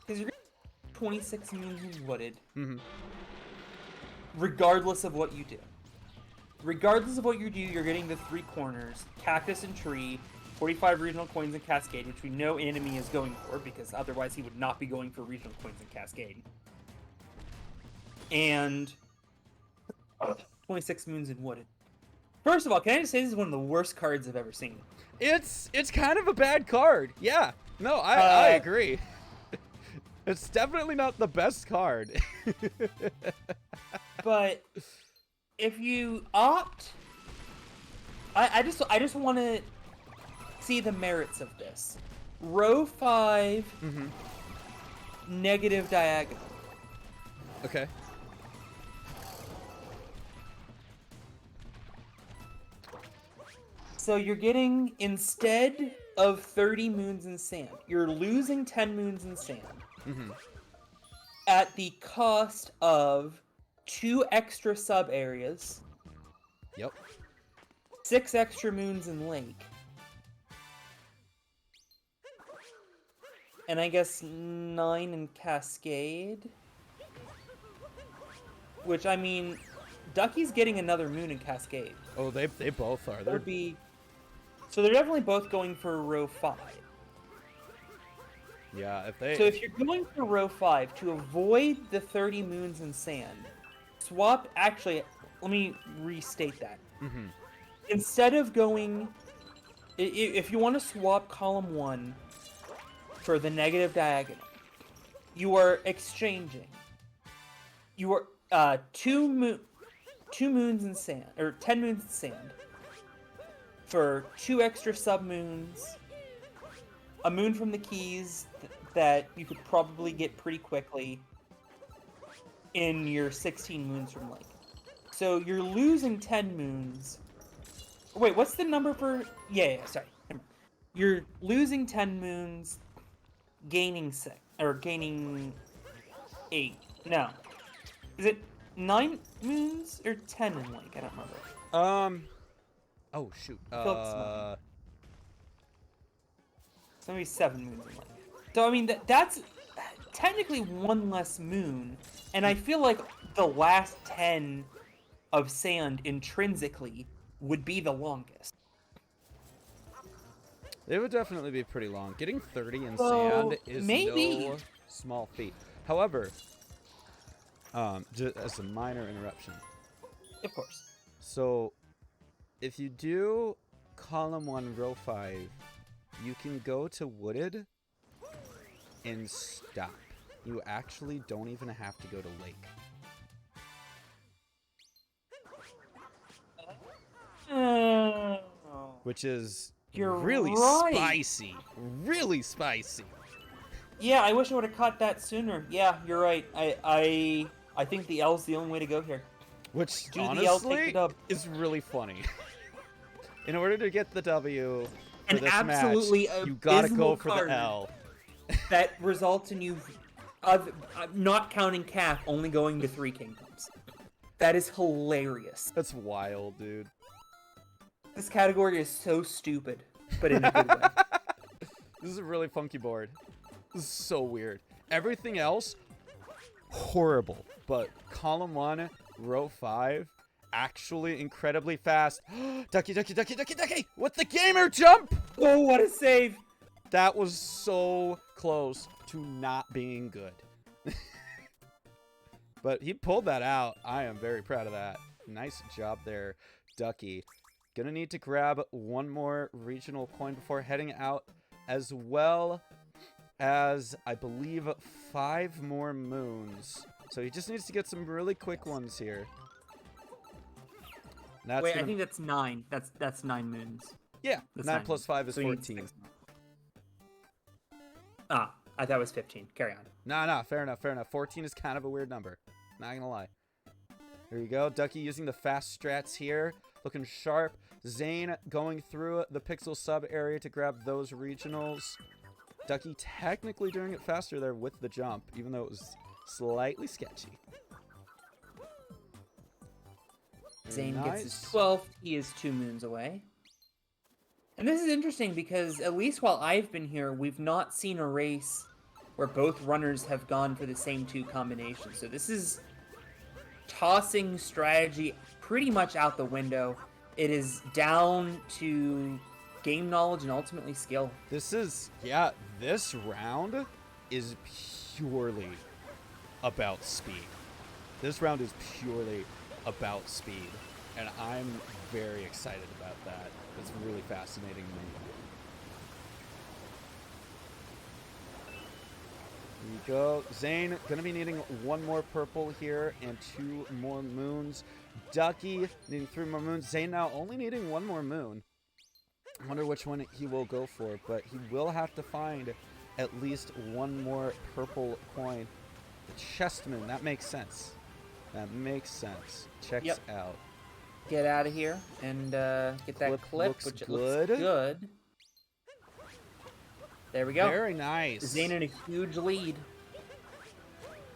Because you're 26 moons in Wooded. Mm-hmm. Regardless of what you do. Regardless of what you do, you're getting the 3 corners, Cactus and Tree, 45 regional coins in Cascade, which we know Anime is going for, because otherwise he would not be going for regional coins in Cascade. And 26 moons in Wooded. First of all, can I just say this is one of the worst cards I've ever seen? It's kind of a bad card. Yeah. No, I agree. It's definitely not the best card. But if you opt, I just want to see the merits of this. Row 5, negative diagonal. Okay. So you're getting, instead of 30 moons in sand, you're losing 10 moons in sand. At the cost of 2 extra sub areas. Yep. 6 extra moons in lake. And I guess 9 in Cascade. Which, I mean, Ducky's getting another moon in Cascade. Oh, they both are. That would be... So they're definitely both going for row 5. Yeah, if they... So if you're going for row 5, to avoid the 30 moons in sand, swap... Actually, let me restate that. Instead of going... If you want to swap column 1 for the negative diagonal, you are exchanging. You are 2 moons in sand, or 10 moons in sand, for 2 extra sub-moons, a moon from the keys that you could probably get pretty quickly in your 16 moons from lake. So you're losing 10 moons. Wait, what's the number for... Yeah, sorry. You're losing 10 moons, gaining 6, or gaining 8. No. Is it 9 moons or 10 in lake? I don't remember. Oh, shoot. So maybe 7 moons in lake. So, I mean, that's technically 1 less moon, and I feel like the last 10 of sand intrinsically would be the longest. They would definitely be pretty long. Getting 30 in So, sand is maybe... no small feat. However, just as a minor interruption. Of course. So, if you do column 1, row 5, you can go to Wooded and stop. You actually don't even have to go to Lake. Which is You're really right. spicy. Really spicy. Yeah, I wish I would have caught that sooner. Yeah, you're right. I think the L's the only way to go here. Which, Do the L, take the honestly, dub. is really funny. In order to get the W for An this absolutely match, you gotta go abysmal for card. the L. That results in you, not counting Calf, only going to 3 kingdoms. That is hilarious. That's wild, dude. This category is so stupid, but in a good way. This is a really funky board. This is so weird. Everything else, horrible. But column 1, row 5, actually incredibly fast. Ducky, ducky, ducky, ducky, ducky! With the gamer jump! Oh, what a save! That was so close to not being good. But he pulled that out. I am very proud of that. Nice job there, Ducky. Gonna need to grab 1 more regional coin before heading out, as well as, I believe, 5 more moons. So he just needs to get some really quick ones here. That's Wait, I think that's 9. That's 9 moons. Yeah, that's 9 9 plus 5 is So you need 14. 6 more. Ah, I thought it was 15. Carry on. Nah, fair enough, fair enough. 14 is kind of a weird number. Not gonna lie. Here you go. Ducky using the fast strats here. Looking sharp. Zane going through the pixel sub area to grab those regionals. Ducky technically doing it faster there with the jump, even though it was slightly sketchy. Zane gets his Nice. 12th. He is 2 moons away. And this is interesting because at least while I've been here, we've not seen a race where both runners have gone for the same 2 combinations. So this is tossing strategy pretty much out the window. It is down to game knowledge and ultimately skill. This round is purely about speed. This round is purely about speed, and I'm very excited about that. It's really fascinating to me. Here we go. Zane gonna be needing 1 more purple here and 2 more moons. Ducky needing 3 more moons. Zane now only needing 1 more moon. I wonder which one he will go for, but he will have to find at least 1 more purple coin. The chest moon, that makes sense. That makes sense. Checks out. Get out of here and get that clip, which it looks good. There we go. Very nice. Zane in a huge lead.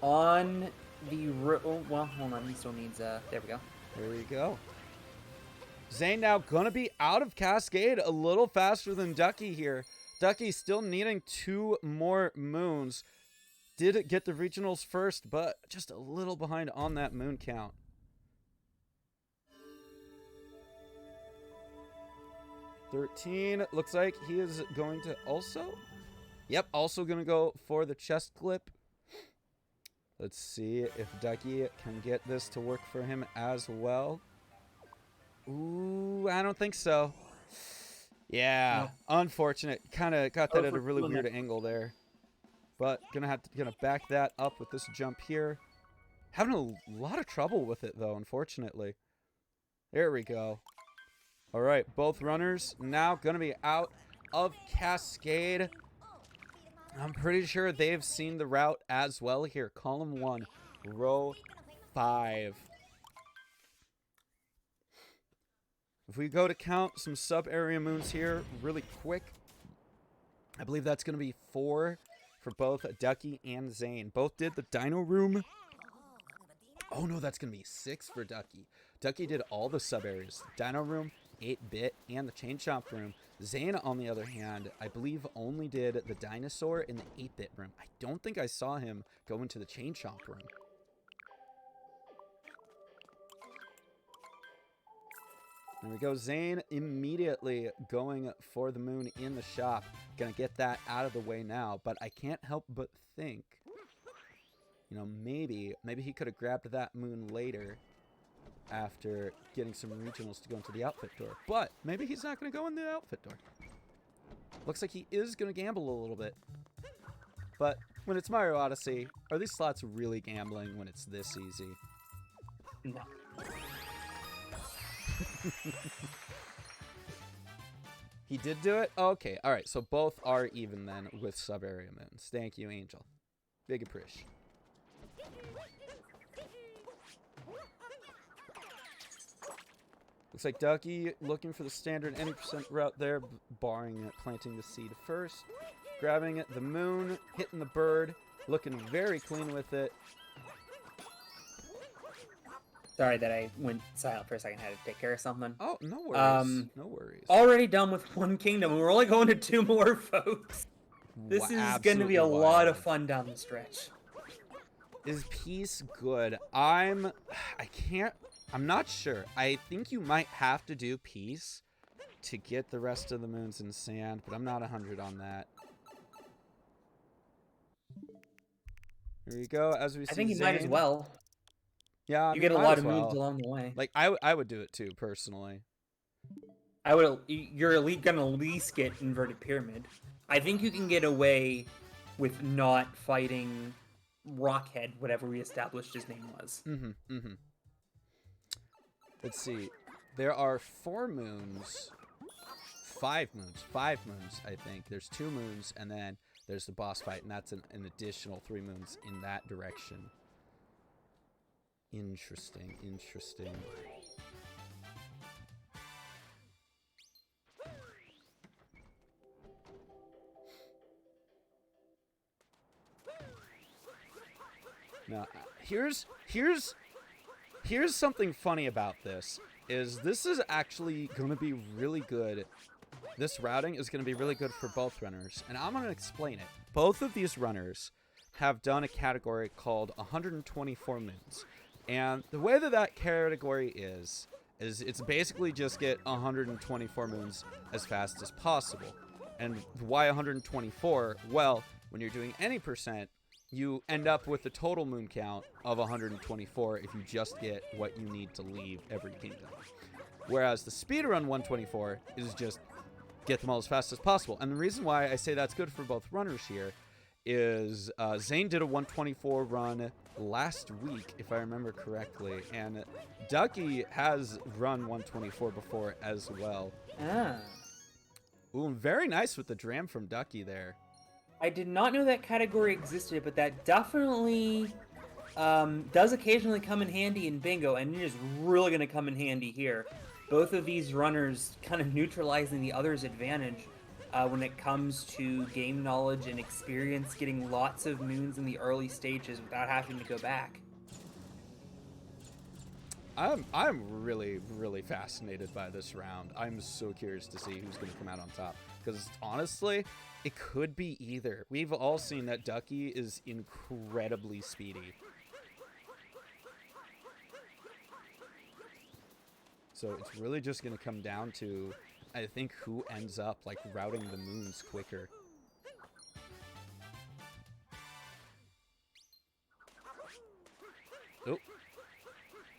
On the... Oh, well, hold on. He still needs... There we go. There we go. Zane now gonna be out of Cascade a little faster than Ducky here. Ducky still needing 2 more moons. Did get the regionals first, but just a little behind on that moon count. $13. Looks like he is going to also... Yep, also going to go for the chest clip. Let's see if Ducky can get this to work for him as well. Ooh, I don't think so. Yeah, unfortunate. Kind of got that at a really weird angle there. But gonna back that up with this jump here. Having a lot of trouble with it though, unfortunately. There we go. All right, both runners now gonna be out of Cascade. I'm pretty sure they've seen the route as well here. Column 1, row 5. If we go to count some sub-area moons here really quick, I believe that's going to be 4 for both Ducky and Zane. Both did the Dino Room. Oh no, that's going to be 6 for Ducky. Ducky did all the sub-areas. Dino Room, 8-bit, and the Chain Chomp Room. Zane, on the other hand, I believe only did the Dinosaur in the 8-bit room. I don't think I saw him go into the Chain Chomp Room. There we go. Zane immediately going for the moon in the shop. Gonna get that out of the way now, but I can't help but think, you know, maybe he could have grabbed that moon later after getting some regionals to go into the outfit door. But maybe he's not going to go in the outfit door. Looks like he is going to gamble a little bit. But when it's Mario Odyssey, are these slots really gambling when it's this easy? No. He did do it? Okay, alright, so both are even then with sub-area moons. Thank you, Angel. Big appreciation. Looks like Ducky looking for the standard 80% route there, barring planting the seed first. Grabbing the moon, hitting the bird, looking very clean with it. Sorry that I went silent for a second. I had to take care of something. Oh, no worries. No worries. Already done with 1 kingdom, and we're only going to 2 more, folks. This is going to be a lot of fun down the stretch. Is peace good? I'm not sure. I think you might have to do peace to get the rest of the moons in sand, but I'm not 100 on that. Here we go. As we see, I think you might as well. Yeah, you get a lot of moons along the way. Like I would do it too, personally. You're gonna at least get inverted pyramid. I think you can get away with not fighting Rockhead, whatever we established his name was. Let's see. There are 4 moons. 5 moons. 5 moons, I think. There's 2 moons, and then there's the boss fight, and that's an additional 3 moons in that direction. Interesting, interesting. Now, here's here's something funny about this, is this is actually going to be really good. This routing is going to be really good for both runners, and I'm going to explain it. Both of these runners have done a category called 124 moons, and the way that that category is it's basically just get 124 moons as fast as possible. And why 124? Well, when you're doing any percent, you end up with a total moon count of 124 if you just get what you need to leave every kingdom. Whereas the speedrun 124 is just get them all as fast as possible. And the reason why I say that's good for both runners here is Zane did a 124 run last week, if I remember correctly, and Ducky has run 124 before as well. Ah. Ooh, very nice with the dram from Ducky there. I did not know that category existed, but that definitely does occasionally come in handy in bingo, and it is really going to come in handy here. Both of these runners kind of neutralizing the other's advantage when it comes to game knowledge and experience, getting lots of moons in the early stages without having to go back. I'm really, really fascinated by this round. I'm so curious to see who's going to come out on top. Because honestly, it could be either. We've all seen that Ducky is incredibly speedy. So it's really just going to come down to, I think, who ends up like routing the moons quicker. Oh,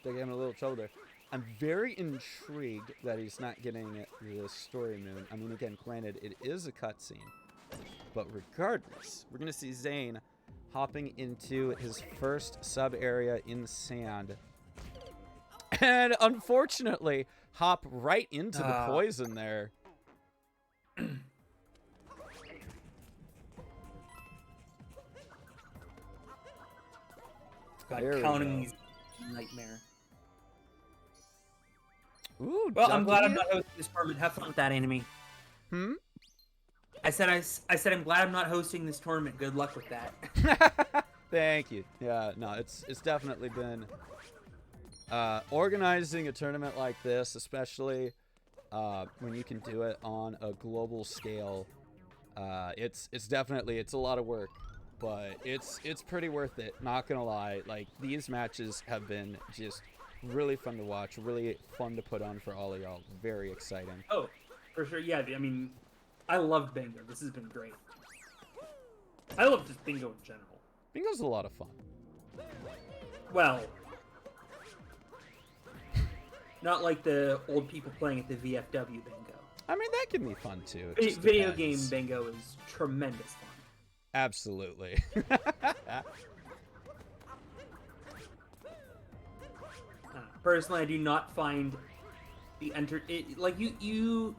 they're getting a little trouble there. I'm very intrigued that he's not getting the story moon. I mean, again, granted, it is a cutscene. But regardless, we're going to see Zane hopping into his first sub area in the sand. And unfortunately, hop right into the poison there. God, There we counting go. these nightmare. Ooh, Well, I'm glad Ducky. I'm not hosting this tournament. Have fun with that, Anime. Hmm? I said I'm glad I'm not hosting this tournament. Good luck with that. Thank you. Yeah, no, it's definitely been organizing a tournament like this, especially when you can do it on a global scale. It's definitely a lot of work, but it's pretty worth it. Not gonna lie, like these matches have been just really fun to watch, really fun to put on for all of y'all. Very exciting. Oh, for sure. Yeah, I mean, I loved bingo. This has been great. I love just bingo in general. Bingo's a lot of fun. Well, not like the old people playing at the VFW bingo. I mean, that can be fun too. It just Video game depends. bingo is tremendous fun. Absolutely. Personally, I do not find the like you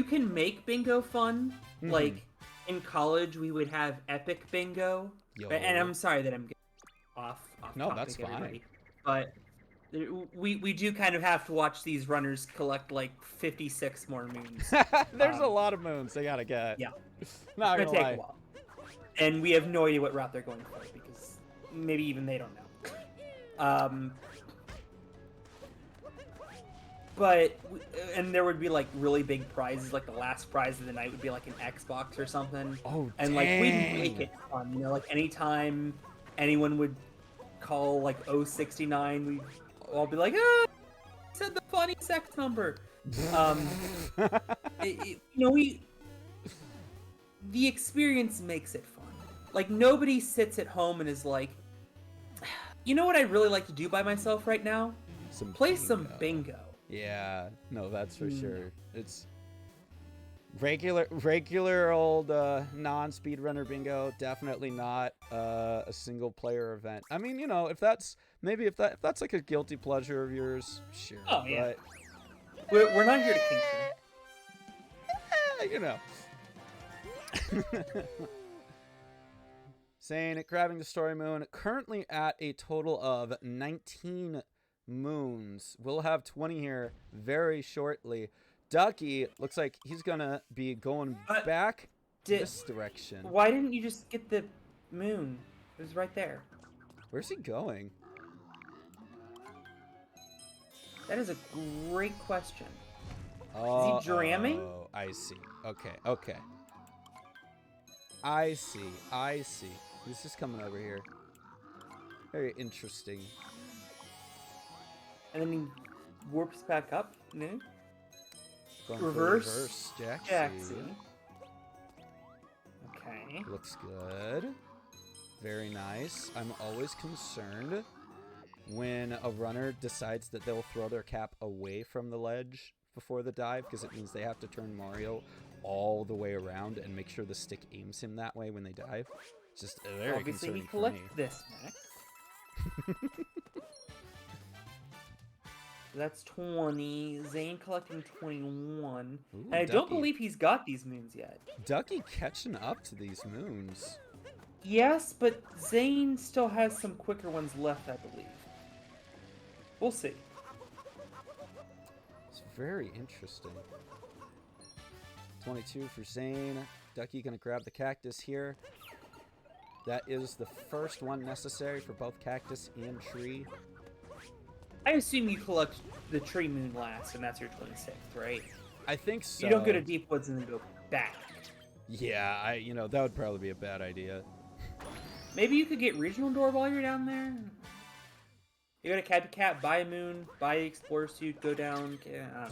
can make bingo fun. Mhm. Like in college, we would have epic bingo, Yo. and I'm sorry that I'm getting off No, topic, that's fine. everybody. But we do kind of have to watch these runners collect like 56 more moons. There's a lot of moons they gotta get. Yeah. Not It's gonna gonna take lie. a while, and we have no idea what route they're going for because maybe even they don't know. But and there would be like really big prizes, like the last prize of the night would be like an Xbox or something. Oh, And like we'd make it fun, you know, like anytime anyone would call like 069, we'd all be like, ah, said the funny sex number. You know, the experience makes it fun. Like nobody sits at home and is like, you know what I'd really like to do by myself right now? Play some bingo. Yeah, no, that's for sure. It's regular old non-speedrunner bingo. Definitely not a single player event. I mean, you know, if that's like a guilty pleasure of yours, sure. Oh, yeah. But We're not here to kink shame. you know. Saying it, grabbing the story moon, currently at a total of 19 moons. We'll have 20 here very shortly. Ducky looks like he's gonna be going back this direction. Why didn't you just get the moon? It was right there. Where's he going? That is a great question. Oh, dramming? Oh, I see. Okay, okay. I see, I see. He's just coming over here. Very interesting. And then he warps back up. No? Going for Reverse Jaxi. Jaxi. Okay. Looks good. Very nice. I'm always concerned when a runner decides that they'll throw their cap away from the ledge before the dive, because it means they have to turn Mario all the way around and make sure the stick aims him that way when they dive. It's just very Obviously, we concerning collect for me. this next. That's 20. Zane collecting 21. Ooh, And I don't Ducky. believe he's got these moons yet. Ducky catching up to these moons. Yes, but Zane still has some quicker ones left, I believe. We'll see. It's very interesting. 22 for Zane. Ducky gonna grab the cactus here. That is the first one necessary for both cactus and tree. I assume you collect the tree moon last, and that's your 26th, right? I think so. You don't go to Deep Woods and then go back. Yeah, that would probably be a bad idea. Maybe you could get Regional Door while you're down there? You go to Cat to Cat, buy a moon, buy the Explorer suit, go down. I don't know.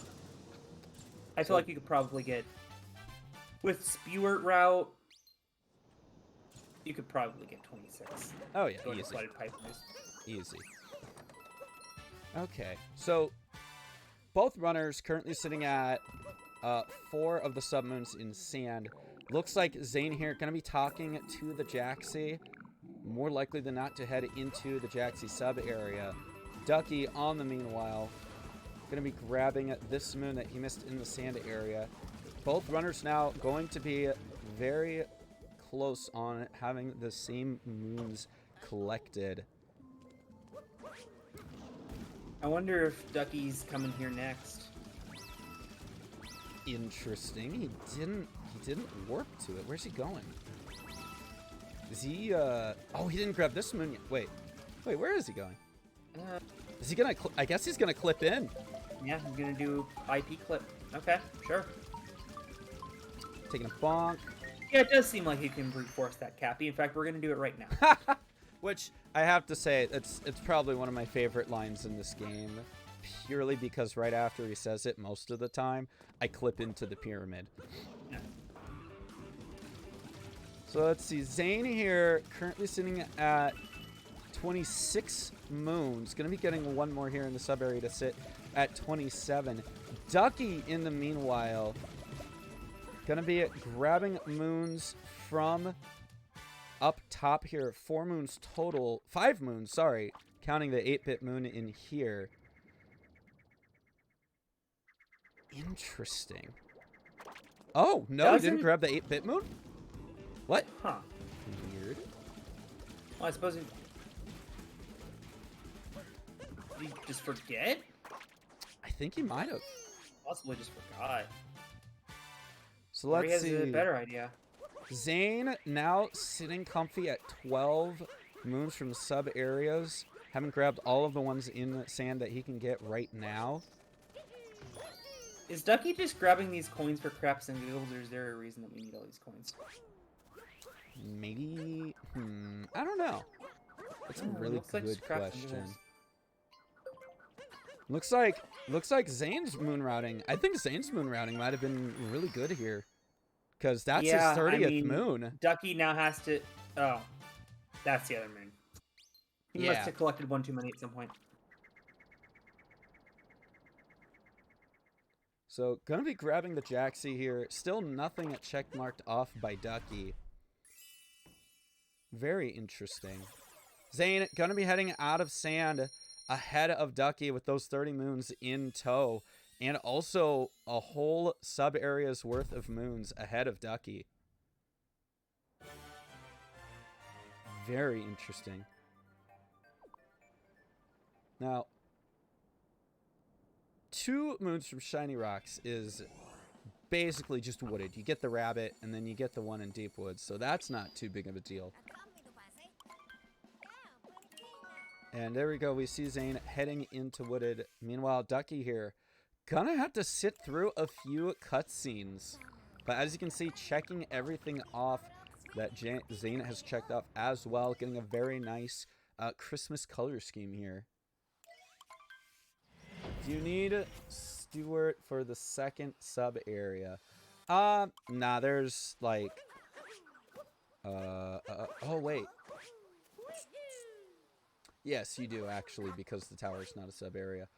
I feel like you could probably get... With Spewart route, you could probably get 26. Oh yeah, Going to easy. Flooded Pipe Moose. Easy. Okay, so both runners currently sitting at 4 of the submoons in sand. Looks like Zane here going to be talking to the Jaxi. More likely than not to head into the Jaxi sub area. Ducky on the meanwhile going to be grabbing this moon that he missed in the sand area. Both runners now going to be very close on having the same moons collected. I wonder if Ducky's coming here next. Interesting. He didn't warp to it. Where's he going? Is he oh, he didn't grab this moon yet. Wait, where is he going? Is he gonna I guess he's gonna clip in. Yeah, he's gonna do IP clip. Okay, sure. Taking a bonk. Yeah, it does seem like he can brute force that Cappy. In fact, we're gonna do it right now. Which I have to say, it's probably one of my favorite lines in this game, purely because right after he says it, most of the time, I clip into the pyramid. Yeah. So let's see, Zane here, currently sitting at 26 moons. Gonna be getting one more here in the sub area to sit at 27. Ducky, in the meanwhile, gonna be grabbing moons from up top here. 4 moons total. 5 moons, sorry. Counting the 8-bit moon in here. Interesting. Oh, no, he didn't grab the 8-bit moon? What? Huh. Weird. Well, I suppose did he just forget? I think he might have. Possibly just forgot. So Or he let's has see. a better idea. Zane now sitting comfy at 12 moons from sub areas. Haven't grabbed all of the ones in the sand that he can get right now. Is Ducky just grabbing these coins for craps and giggles, or is there a reason that we need all these coins? Maybe, I don't know. That's a really looks like good just craps and question. giggles. Looks like Zane's moon routing. I think Zane's moon routing might have been really good here, because that's his 30th moon. Ducky now has to. Oh, that's the other moon. He must have collected one too many at some point. So gonna be grabbing the Jaxi here. Still nothing checkmarked off by Ducky. Very interesting. Zane gonna be heading out of sand ahead of Ducky with those 30 moons in tow. And also a whole sub-area's worth of moons ahead of Ducky. Very interesting. Now, 2 moons from Shiny Rocks is basically just wooded. You get the rabbit, and then you get the one in Deep Woods, so that's not too big of a deal. And there we go. We see Zane heading into Wooded. Meanwhile, Ducky here gonna have to sit through a few cutscenes. But as you can see, checking everything off that Zane has checked off as well. Getting a very nice Christmas color scheme here. Do you need Stuart for the second sub area? Nah, there's like... oh, wait. Yes, you do, actually, because the tower is not a sub area.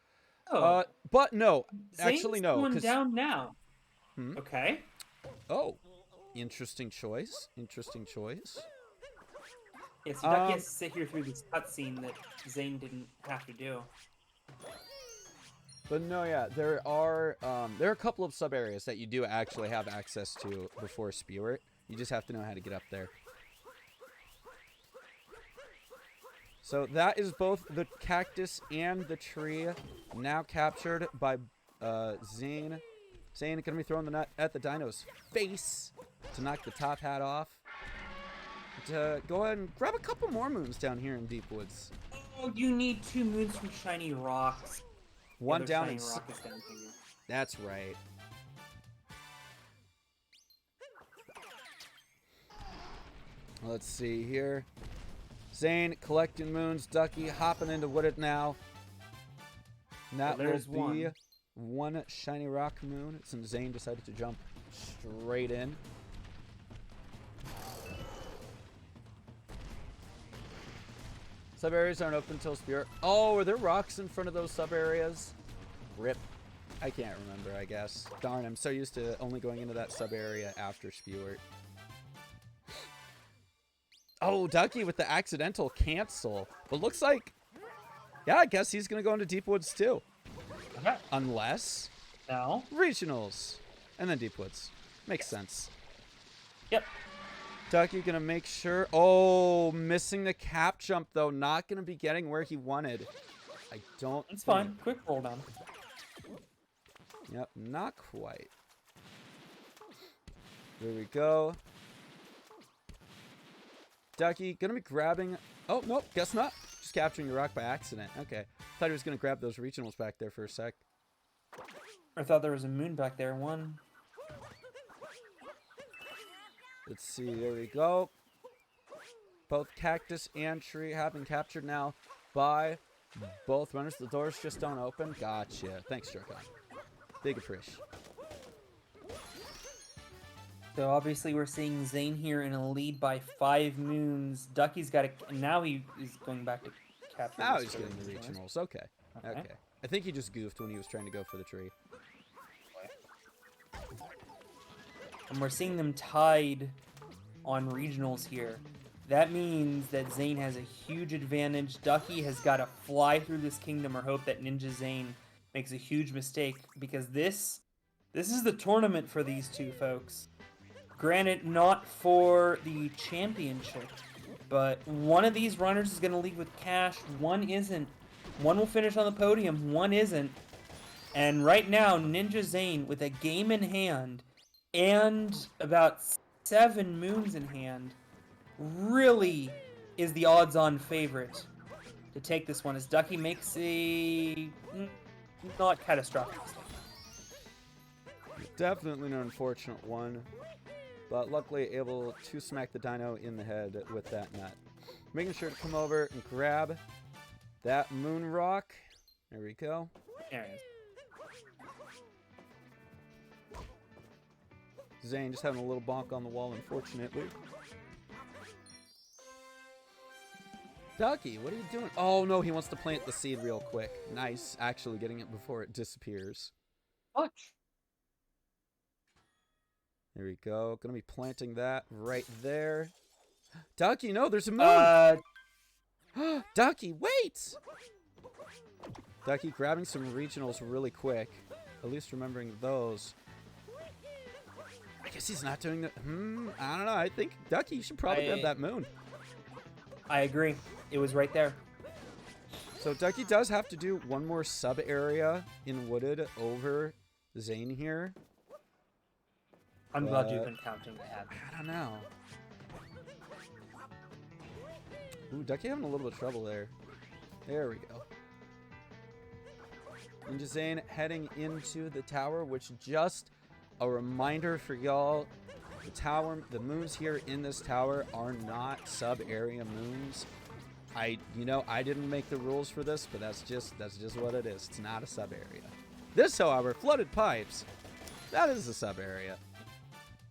Oh, But no, Zane's actually no. going down now. Hmm? Okay. Oh, interesting choice. Interesting choice. Yeah, so Ducky has to sit here through this cutscene that Zane didn't have to do. But no, yeah, there are a couple of sub areas that you do actually have access to before Spewart. You just have to know how to get up there. So that is both the cactus and the tree now captured by Zane. Zane gonna be throwing the nut at the dino's face to knock the top hat off. To go ahead and grab a couple more moons down here in Deep Woods. Oh, you need 2 moons from Shiny Rocks. One The down Shiny and Rock is down here. that's right. Let's see here. Zane collecting moons. Ducky hopping into Wooded now. And that Well, there's will be one shiny rock moon since Zane decided to jump straight in. Sub areas aren't open until Spirit. Oh, are there rocks in front of those sub areas? Rip. I can't remember, I guess. Darn, I'm so used to only going into that sub area after Spewart. Oh, Ducky with the accidental cancel. But looks like, yeah, I guess he's going to go into Deep Woods too. Okay. Unless Now. regionals. And then Deep Woods. Makes sense. Yep. Ducky going to make sure. Oh, missing the cap jump though. Not going to be getting where he wanted. I don't It's think. fine. Quick roll down. Yep, not quite. There we go. Ducky, gonna be grabbing... Oh, nope, guess not. Just capturing the rock by accident. Okay. Thought he was gonna grab those regionals back there for a sec. I thought there was a moon back there. One. Let's see, there we go. Both cactus and tree have been captured now by both runners. The doors just don't open. Gotcha. Thanks, Jerkon. Big appreciation. So obviously we're seeing Zane here in a lead by 5 moons. Ducky's got to... Now he is going back to capture. Now this he's getting the regional. regionals. Okay. Okay. I think he just goofed when he was trying to go for the tree. And we're seeing them tied on regionals here. That means that Zane has a huge advantage. Ducky has got to fly through this kingdom or hope that Ninja Zane makes a huge mistake, because this is the tournament for these two folks. Granted, not for the championship, but one of these runners is going to leave with cash, one isn't. One will finish on the podium, one isn't. And right now, Ninja Zane, with a game in hand and about 7 moons in hand, really is the odds-on favorite to take this one, as Ducky makes a not catastrophic mistake. Definitely an unfortunate one, but luckily able to smack the dino in the head with that nut. Making sure to come over and grab that moon rock. There we go. There it is. Zane just having a little bonk on the wall, unfortunately. Ducky, what are you doing? Oh, no, he wants to plant the seed real quick. Nice, actually getting it before it disappears. Watch. There we go. Gonna be planting that right there. Ducky, no, there's a moon! Ducky, wait! Ducky grabbing some regionals really quick. At least remembering those. I guess he's not doing the... I don't know. I think, Ducky, you should probably grab that moon. I agree. It was right there. So Ducky does have to do one more sub-area in Wooded over Zane here. I'm glad you've been counting ahead. I don't know. Ooh, Ducky having a little bit of trouble there. There we go. Ninja Zane heading into the tower, which just a reminder for y'all, the moons here in this tower are not sub-area moons. I didn't make the rules for this, but that's just what it is. It's not a sub-area. This, however, flooded pipes, that is a sub-area.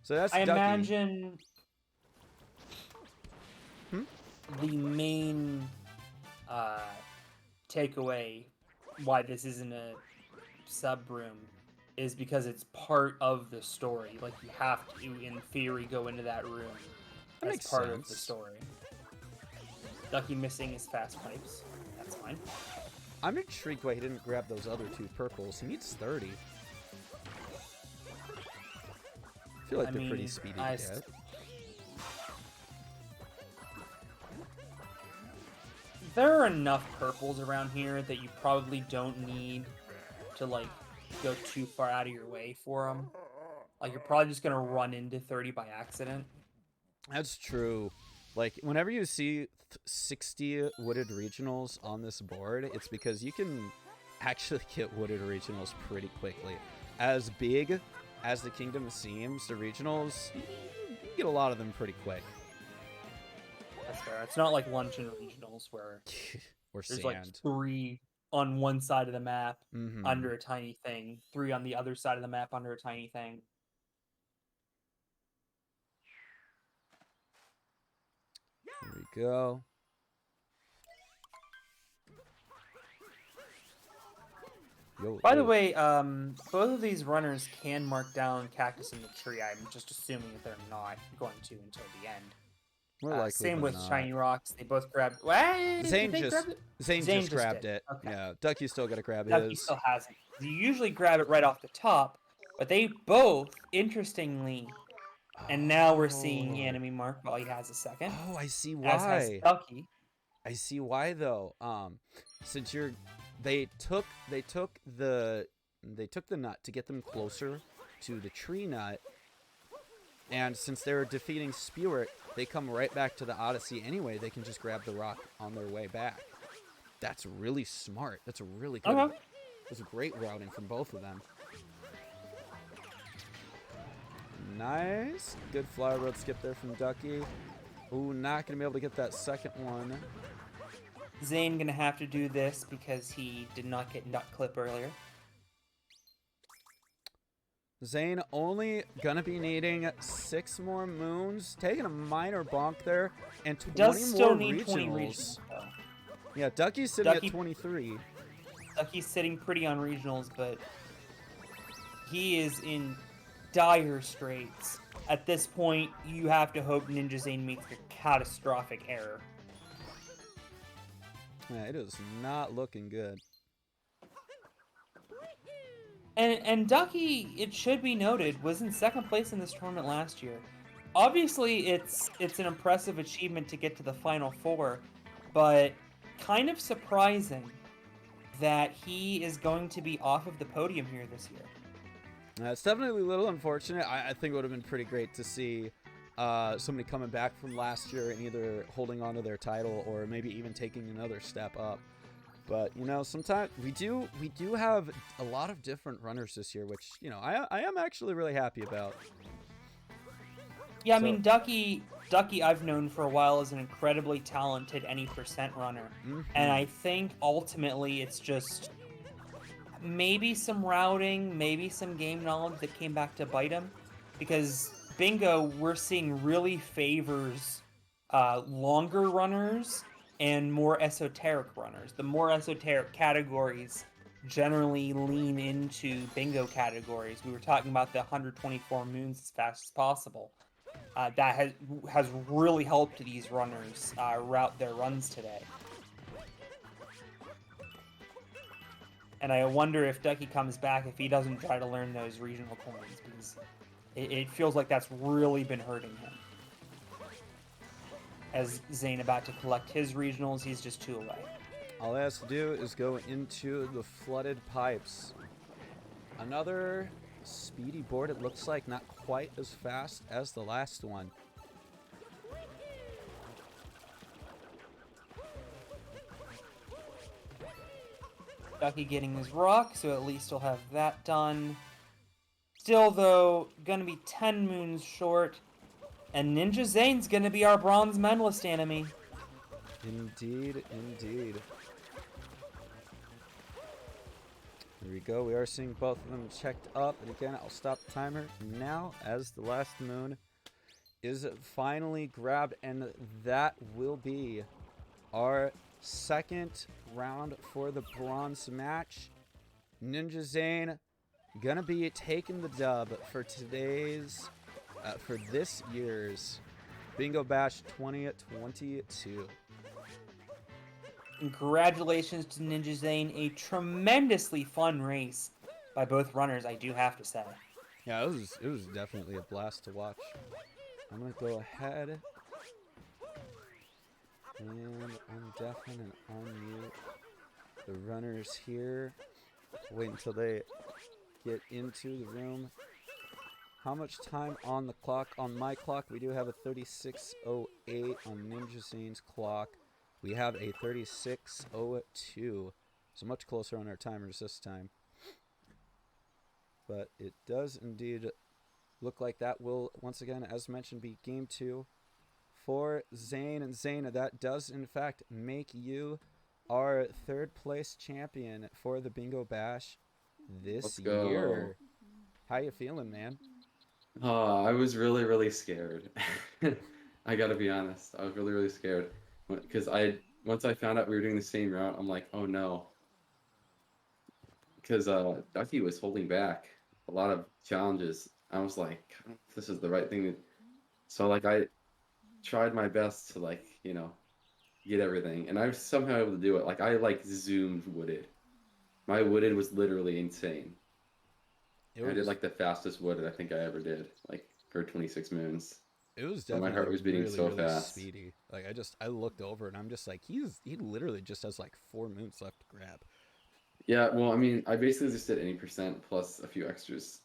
So that's I Ducky. imagine the main takeaway why this isn't a sub room is because it's part of the story. Like, you have to, in theory, go into that room That as makes part of the sense. story. Ducky missing his fast pipes. That's fine. I'm intrigued why he didn't grab those other 2 purples. He needs 30. I feel like they're pretty speedy to get. There are enough purples around here that you probably don't need to, like, go too far out of your way for them. Like, you're probably just gonna run into 30 by accident. That's true. Like, whenever you see 60 wooded regionals on this board, it's because you can actually get wooded regionals pretty quickly. As big as the kingdom seems, the regionals, you can get a lot of them pretty quick. That's fair. It's not like luncheon regionals where Or there's sand. like 3 on one side of the map Mhm. under a tiny thing, 3 on the other side of the map under a tiny thing. There we go. Yo, By the yo. way, both of these runners can mark down cactus in the tree. I'm just assuming that they're not going to until the end. More likely Same than with not. shiny rocks. They both grabbed. What? Zane Did they just grab it? Zane Zane just just grabbed did. it. Okay. Yeah, Ducky's still got to grab Ducky his. still hasn't. You usually grab it right off the top, but they both, interestingly, and now we're seeing Anime Mark while he has a second. Oh, I see As has why. Ducky. I see why though. Since they took the nut to get them closer to the tree nut, and since they were defeating Spirit, they come right back to the Odyssey anyway. They can just grab the rock on their way back. That's really smart. That's a really good. Okay. That's a great routing from both of them. Nice. Good fly road skip there from Ducky. Ooh, not gonna be able to get that second one. Zane gonna have to do this because he did not get nut clip earlier. Zane only gonna be needing 6 more moons, taking a minor bonk there, and 20 Does still more need 20 regionals. regionals, though. Yeah, Ducky's sitting Ducky- at 23. Ducky's sitting pretty on regionals, but he is in dire straits. At this point, you have to hope Ninja Zane makes a catastrophic error. Yeah, it is not looking good. And Ducky, it should be noted, was in second place in this tournament last year. Obviously, it's an impressive achievement to get to the Final Four, but kind of surprising that he is going to be off of the podium here this year. It's definitely a little unfortunate. I think it would have been pretty great to see somebody coming back from last year and either holding on to their title or maybe even taking another step up. But, you know, sometimes we do have a lot of different runners this year, which, you know, I am actually really happy about. Yeah, I So- mean, Ducky I've known for a while as an incredibly talented any percent runner. Mhm. And I think ultimately it's just maybe some routing, maybe some game knowledge that came back to bite him. Because Bingo, we're seeing really favors longer runners and more esoteric runners. The more esoteric categories generally lean into Bingo categories. We were talking about the 124 moons as fast as possible. That has really helped these runners route their runs today. And I wonder if Ducky comes back, if he doesn't try to learn those regional coins, because it feels like that's really been hurting him. As Zane about to collect his regionals, he's just 2 away. All he has to do is go into the flooded pipes. Another speedy board, it looks like, not quite as fast as the last one. Ducky getting his rock, so at least he'll have that done. Still, though, gonna be 10 moons short. And Ninja Zane's gonna be our bronze medalist enemy. Indeed, indeed. Here we go. We are seeing both of them checked up. And again, I'll stop the timer now as the last moon is finally grabbed. And that will be our second round for the bronze match. Ninja Zane gonna be taking the dub for today's, for this year's Bingo Bash 2022. Congratulations to Ninja Zane. A tremendously fun race by both runners, I do have to say. Yeah, it was definitely a blast to watch. I'm gonna go ahead and undeafen and unmute the runners here. Wait until they get into the room. How much time on the clock? On my clock, we do have a 36:08. On Ninja Zane's clock, we have a 36:02. So much closer on our timers this time. But it does indeed look like that will, once again, as mentioned, be game 2 for Zane. And Zane, that does, in fact, make you our third place champion for the Bingo Bash this year. How you feeling, man? I was really, really scared. I gotta be honest. I was really, really scared. Because once I found out we were doing the same route, I'm like, oh no. Because Ducky was holding back a lot of challenges. I was like, I don't know if this is the right thing to... So, like, I tried my best to, like, you know, get everything. And I was somehow able to do it. Like, I, like, zoomed wooded. My wooded was literally insane. I did like the fastest wooded I think I ever did, like for 26 moons. It was definitely my heart was beating really, so really fast. speedy. Like I looked over and I'm just like, he literally just has like 4 moons left to grab. Yeah, well, I mean, I basically just did any percent plus a few extras.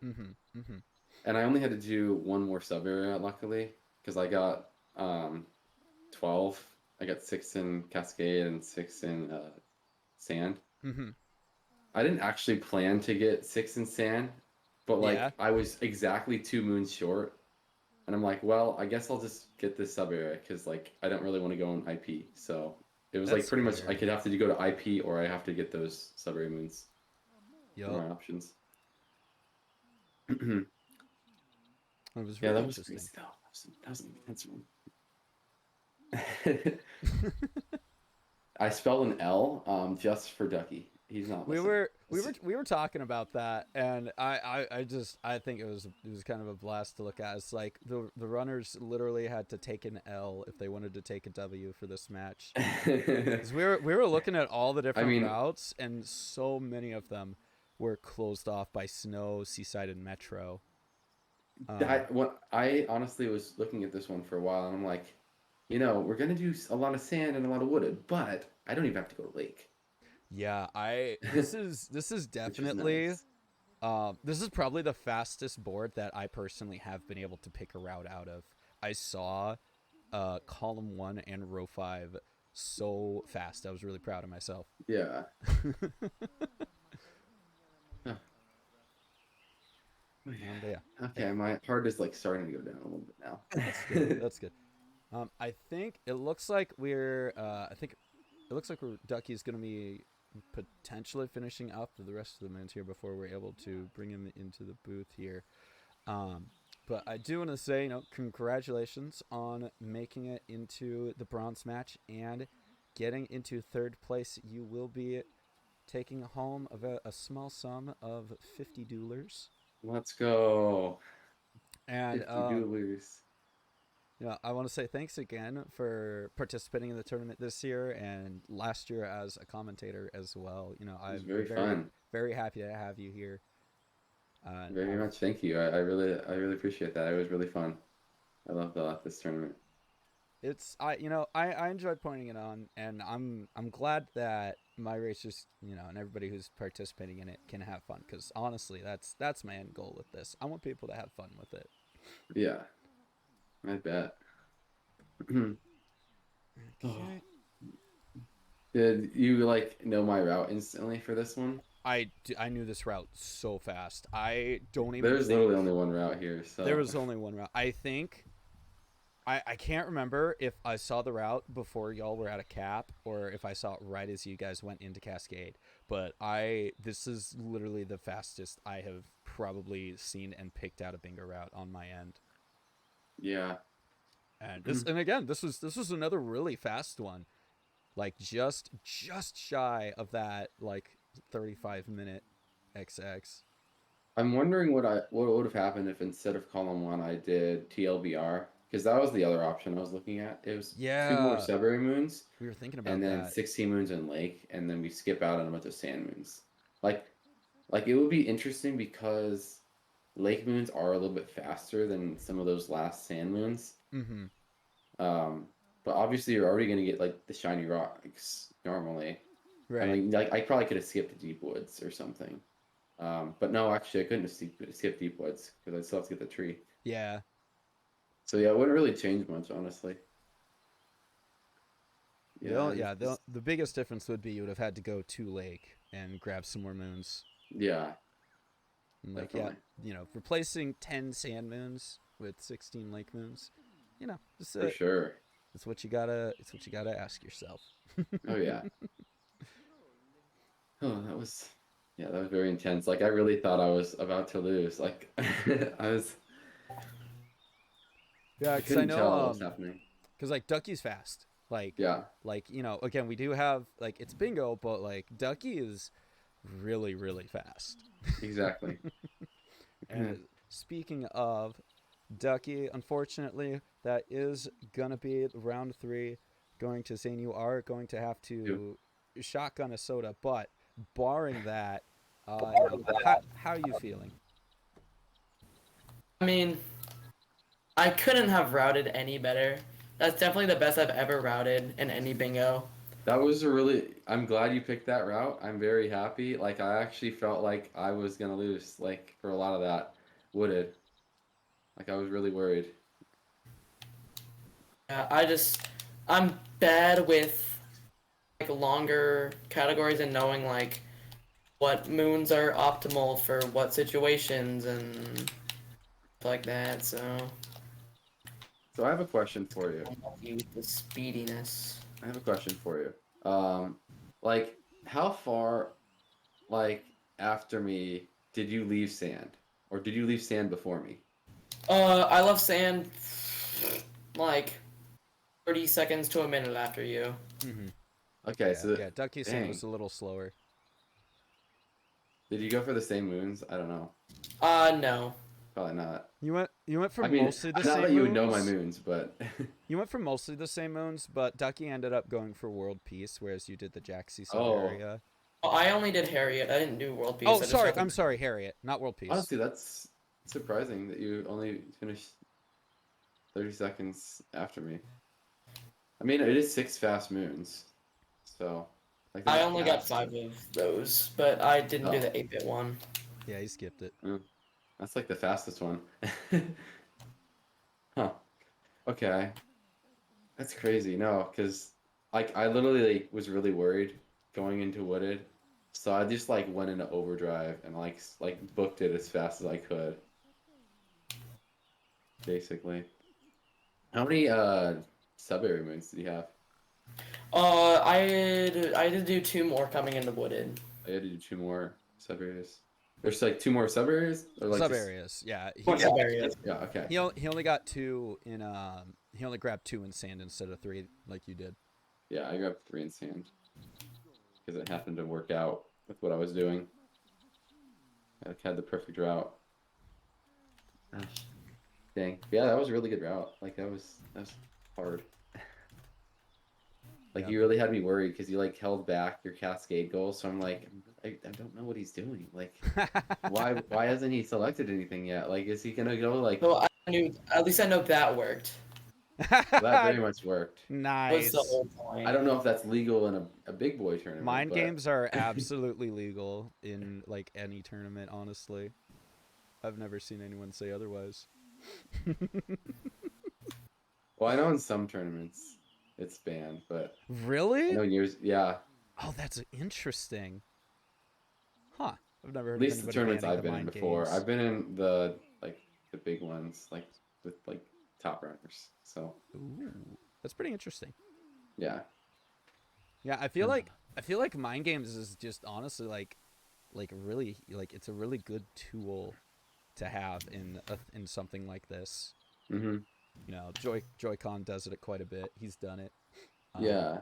And I only had to do one more sub area, luckily, because I got 12. I got 6 in Cascade and 6 in Sand. I didn't actually plan to get 6 in Sand, but like Yeah. I was exactly 2 moons short. And I'm like, well, I guess I'll just get this sub area because like I don't really want to go on IP. So it was like pretty much I could have to go to IP or I have to get those sub area moons. Yep. My options. It was Yeah, really that was interesting. crazy though. That was an intense one. I spelled an L just for Ducky. He's not listening. We were talking about that, and I think it was kind of a blast to look at. It's like the runners literally had to take an L if they wanted to take a W for this match. 'Cause we were looking at all the different routes, and so many of them were closed off by snow, seaside, and metro. I honestly was looking at this one for a while, and I'm like, you know, we're gonna do a lot of sand and a lot of wooded, but I don't even have to go to lake. Yeah, this is definitely Nice. this is probably the fastest board that I personally have been able to pick a route out of. I saw column 1 and row 5 so fast. I was really proud of myself. Yeah. Yeah. Okay, my heart is like starting to go down a little bit now. That's good. That's good. I think it looks like Ducky's gonna be potentially finishing up the rest of the moons here before we're able to bring him into the booth here. But I do want to say, you know, congratulations on making it into the bronze match and getting into third place. You will be taking home a small sum of 50 dollars. Let's go. And 50 dollars. yeah, I want to say thanks again for participating in the tournament this year and last year as a commentator as well. You know, I'm very fun. Very happy to have you here. Very much, thank you. I really appreciate that. It was really fun. I love this tournament. I enjoy pointing it on, and I'm glad that my racers, you know, and everybody who's participating in it can have fun. Because honestly, that's my end goal with this. I want people to have fun with it. Yeah, I bet. Okay. Did you like know my route instantly for this one? I knew this route so fast. I don't even There's think literally only one route here, there so was only one route. I think I can't remember if I saw the route before y'all were at a cap or if I saw it right as you guys went into Cascade. But this is literally the fastest I have probably seen and picked out a bingo route on my end. yeah. And again, this was another really fast one. Like just shy of that like 35-minute XX. I'm wondering what would have happened if instead of column one I did TLBR because that was the other option I was looking at. It was two more Yeah, February moons we were thinking and about then that. 16 moons in Lake, and then we skip out on a bunch of sand moons. Like, like it would be interesting because Lake moons are a little bit faster than some of those last sand moons. Mm-hmm. Um, but obviously you're already gonna get like the shiny rocks normally. I Right. mean, like I probably could have skipped the deep woods or something. But no, actually, I couldn't have skipped deep woods because I still have to get the tree. Yeah. So yeah, it wouldn't really change much, honestly. Yeah, The biggest difference would be you would have had to go to Lake and grab some more moons. yeah, And like, definitely. replacing 10 sand moons with 16 lake moons, For sure. it's what you gotta ask yourself. Oh yeah. Oh, that was very intense. Like I really thought I was about to lose. Like I Yeah, I because I couldn't know, tell what was happening. because like Ducky's fast. Yeah, Again, we do have like it's bingo, but like Ducky is really really fast. exactly. And speaking of Ducky, unfortunately, that is gonna be round 3. Going to Zane, you are going to have to shotgun a soda, but barring that, how are you feeling? I mean, I couldn't have routed any better. That's definitely the best I've ever routed in any bingo. That was a really. I'm glad you picked that route. I'm very happy. Like I actually felt like I was gonna lose. Like for a lot of that wooded. Like I was really worried. Yeah, I'm bad with like longer categories and knowing like what moons are optimal for what situations and like that. So So I have a question for you. I'm lucky with the speediness. I have a question for you. Like how far, like after me, did you leave sand, or did you leave sand before me? I love sand. Like 30 seconds to a minute after you. Mm-hmm. Okay, Yeah, Ducky Sand dang. was a little slower. Did you go for the same moons? I don't know. No. Probably not. You went for I mean, mostly the not same that you moons. would know my moons, but You went for mostly the same moons, but Ducky ended up going for World Peace, whereas you did the Jaxie oh, Siberia. Well, I only did Harriet. I didn't do World Peace. Oh, I just sorry. got the- I'm sorry, Harriet, not World Peace. honestly, that's surprising that you only finished 30 seconds after me. I mean, it is 6 fast moons, so like I that's only got fast. 5 of those, but I didn't do Oh. the 8-bit one. Yeah, he skipped it. That's like the fastest one. Huh. Okay. That's crazy. No, because like I literally like, was really worried going into Wooded, so I just like went into overdrive and like booked it as fast as I could. Basically. How many sub-area moons did you have? I did do 2 more coming into Wooded. I had to do 2 more sub-areas. There's like 2 more sub-areas, or like Sub just... areas, yeah. What sub-areas? Yeah. Okay. He only got 2 in he only grabbed 2 in sand instead of 3 like you did. Yeah, I grabbed 3 in sand because it happened to work out with what I was doing. I like, had the perfect route. Ah, dang. Yeah, that was a really good route. Like that was hard. Like Yep. you really had me worried because you like held back your cascade goal. So I'm like, I don't know what he's doing. Like, why hasn't he selected anything yet? Like, is he gonna go like? So I knew, at least I know that worked. That very much worked. Was Nice. the whole point. I don't know if that's legal in a big boy tournament. Mind but... games are absolutely legal in like any tournament, honestly. I've never seen anyone say otherwise. Well, I know in some tournaments, it's banned, but I Really? know years. Yeah, Oh, that's interesting. Huh. I've never at heard of least the anybody tournaments banning I've the been in mind before. games. I've been in the big ones, like with like top runners. So Ooh, that's pretty interesting. yeah. Yeah, I feel like mind games is just honestly like really like it's a really good tool to have in something like this. Hmm. You know, Joy-Con does it quite a bit. He's done it. Um, Yeah.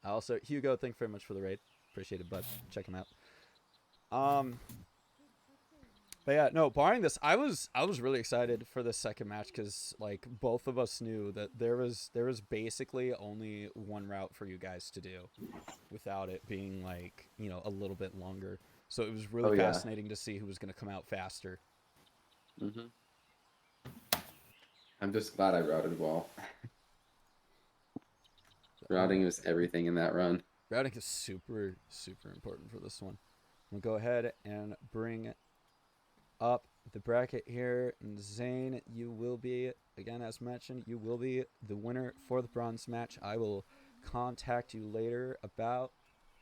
also, Hugo, thanks very much for the raid. Appreciate it, bud. Check him out. Um, but yeah, no. Barring this, I was really excited for the second match because like both of us knew that there was basically only one route for you guys to do, without it being like a little bit longer. So it was really Oh yeah. fascinating to see who was going to come out faster. Hmm. I'm just glad I routed well. Routing was everything in that run. Routing is super important for this one. I'm gonna go ahead and bring up the bracket here. And Zane, you will be, again, as mentioned, you will be the winner for the bronze match. I will contact you later about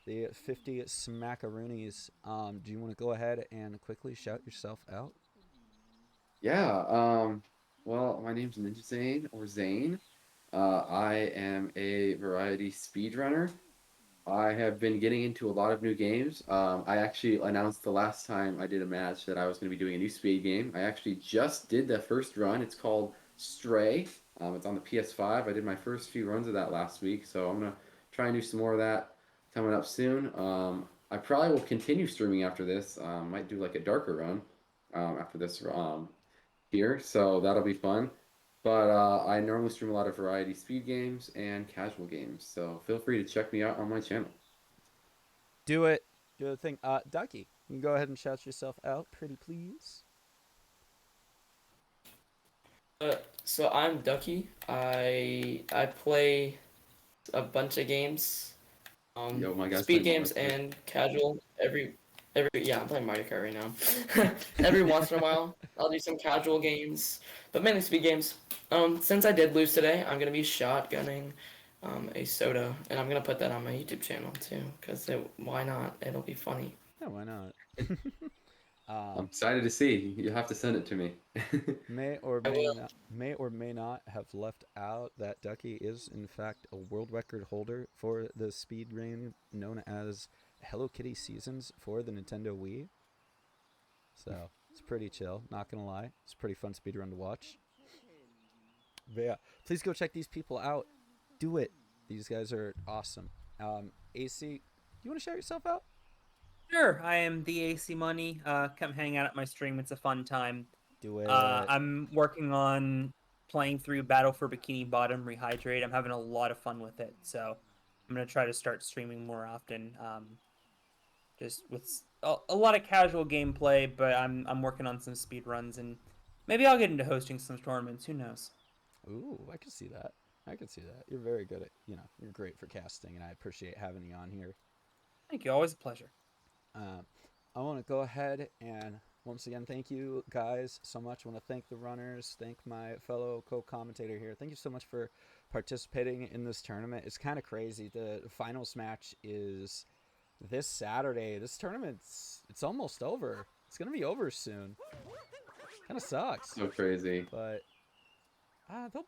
the 50 smackaroonies. Do you want to go ahead and quickly shout yourself out? Yeah. Well, my name's Ninja Zane or Zane. I am a variety speedrunner. I have been getting into a lot of new games. I actually announced the last time I did a match that I was going to be doing a new speed game. I actually just did the first run. It's called Stray. It's on the PS5. I did my first few runs of that last week, so I'm going to try and do some more of that coming up soon. I probably will continue streaming after this. Might do like a darker run after this here, so that'll be fun. But I normally stream a lot of variety speed games and casual games, so feel free to check me out on my channel. Do it. Do the thing. Ducky, you can go ahead and shout yourself out, pretty please. So I'm Ducky. I play a bunch of games, Yo, my guy's speed playing Mario games Kart. and casual. Every yeah, I'm playing Mario Kart right now. Every once in a while, I'll do some casual games, but mainly speed games. Since I did lose today, I'm gonna be shotgunning a soda, and I'm gonna put that on my YouTube channel too, cause why not? It'll be funny. Yeah, why not? I'm excited to see. You have to send it to me. I will. may or may not have left out that Ducky is in fact a world record holder for the speed game known as Hello Kitty Seasons for the Nintendo Wii. So it's pretty chill, not gonna lie. It's a pretty fun speedrun to watch. But yeah, please go check these people out. Do it. These guys are awesome. AC, do you want to shout yourself out? Sure, I am the AC Money. Come hang out at my stream. It's a fun time. Do it. I'm working on playing through Battle for Bikini Bottom Rehydrate. I'm having a lot of fun with it, so I'm gonna try to start streaming more often. Just with a lot of casual gameplay, but I'm working on some speed runs, and maybe I'll get into hosting some tournaments. Who knows? Ooh, I can see that. I can see that. You're very good at, you're great for casting, and I appreciate having you on here. Thank you. Always a pleasure. I want to go ahead and once again thank you guys so much. I want to thank the runners, thank my fellow co-commentator here. Thank you so much for participating in this tournament. It's kind of crazy. The finals match is this Saturday. This tournament's it's almost over. It's gonna be over soon. Kind of sucks. So crazy. But there'll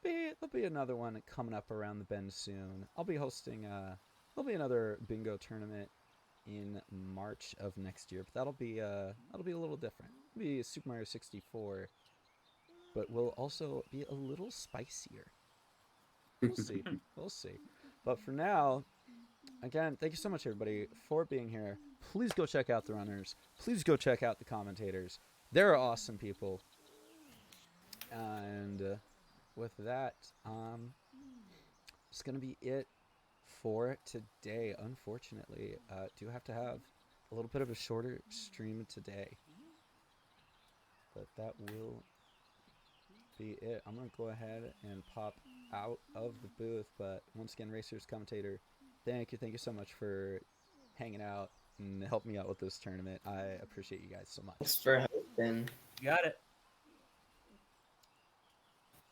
be another one coming up around the bend soon. I'll be hosting there'll be another bingo tournament in March of next year, but that'll be a little different. It'll be Super Mario 64, but will also be a little spicier. We'll see. We'll see. But for now, again, thank you so much everybody for being here. Please go check out the runners. Please go check out the commentators. They're awesome people. And with that, it's gonna be it for today. Unfortunately, do have to have a little bit of a shorter stream today, but that will be it. I'm gonna go ahead and pop out of the booth, but once again, Racers commentator, thank you so much for hanging out and helping me out with this tournament. I appreciate you guys so much. Thanks for helping. You got it.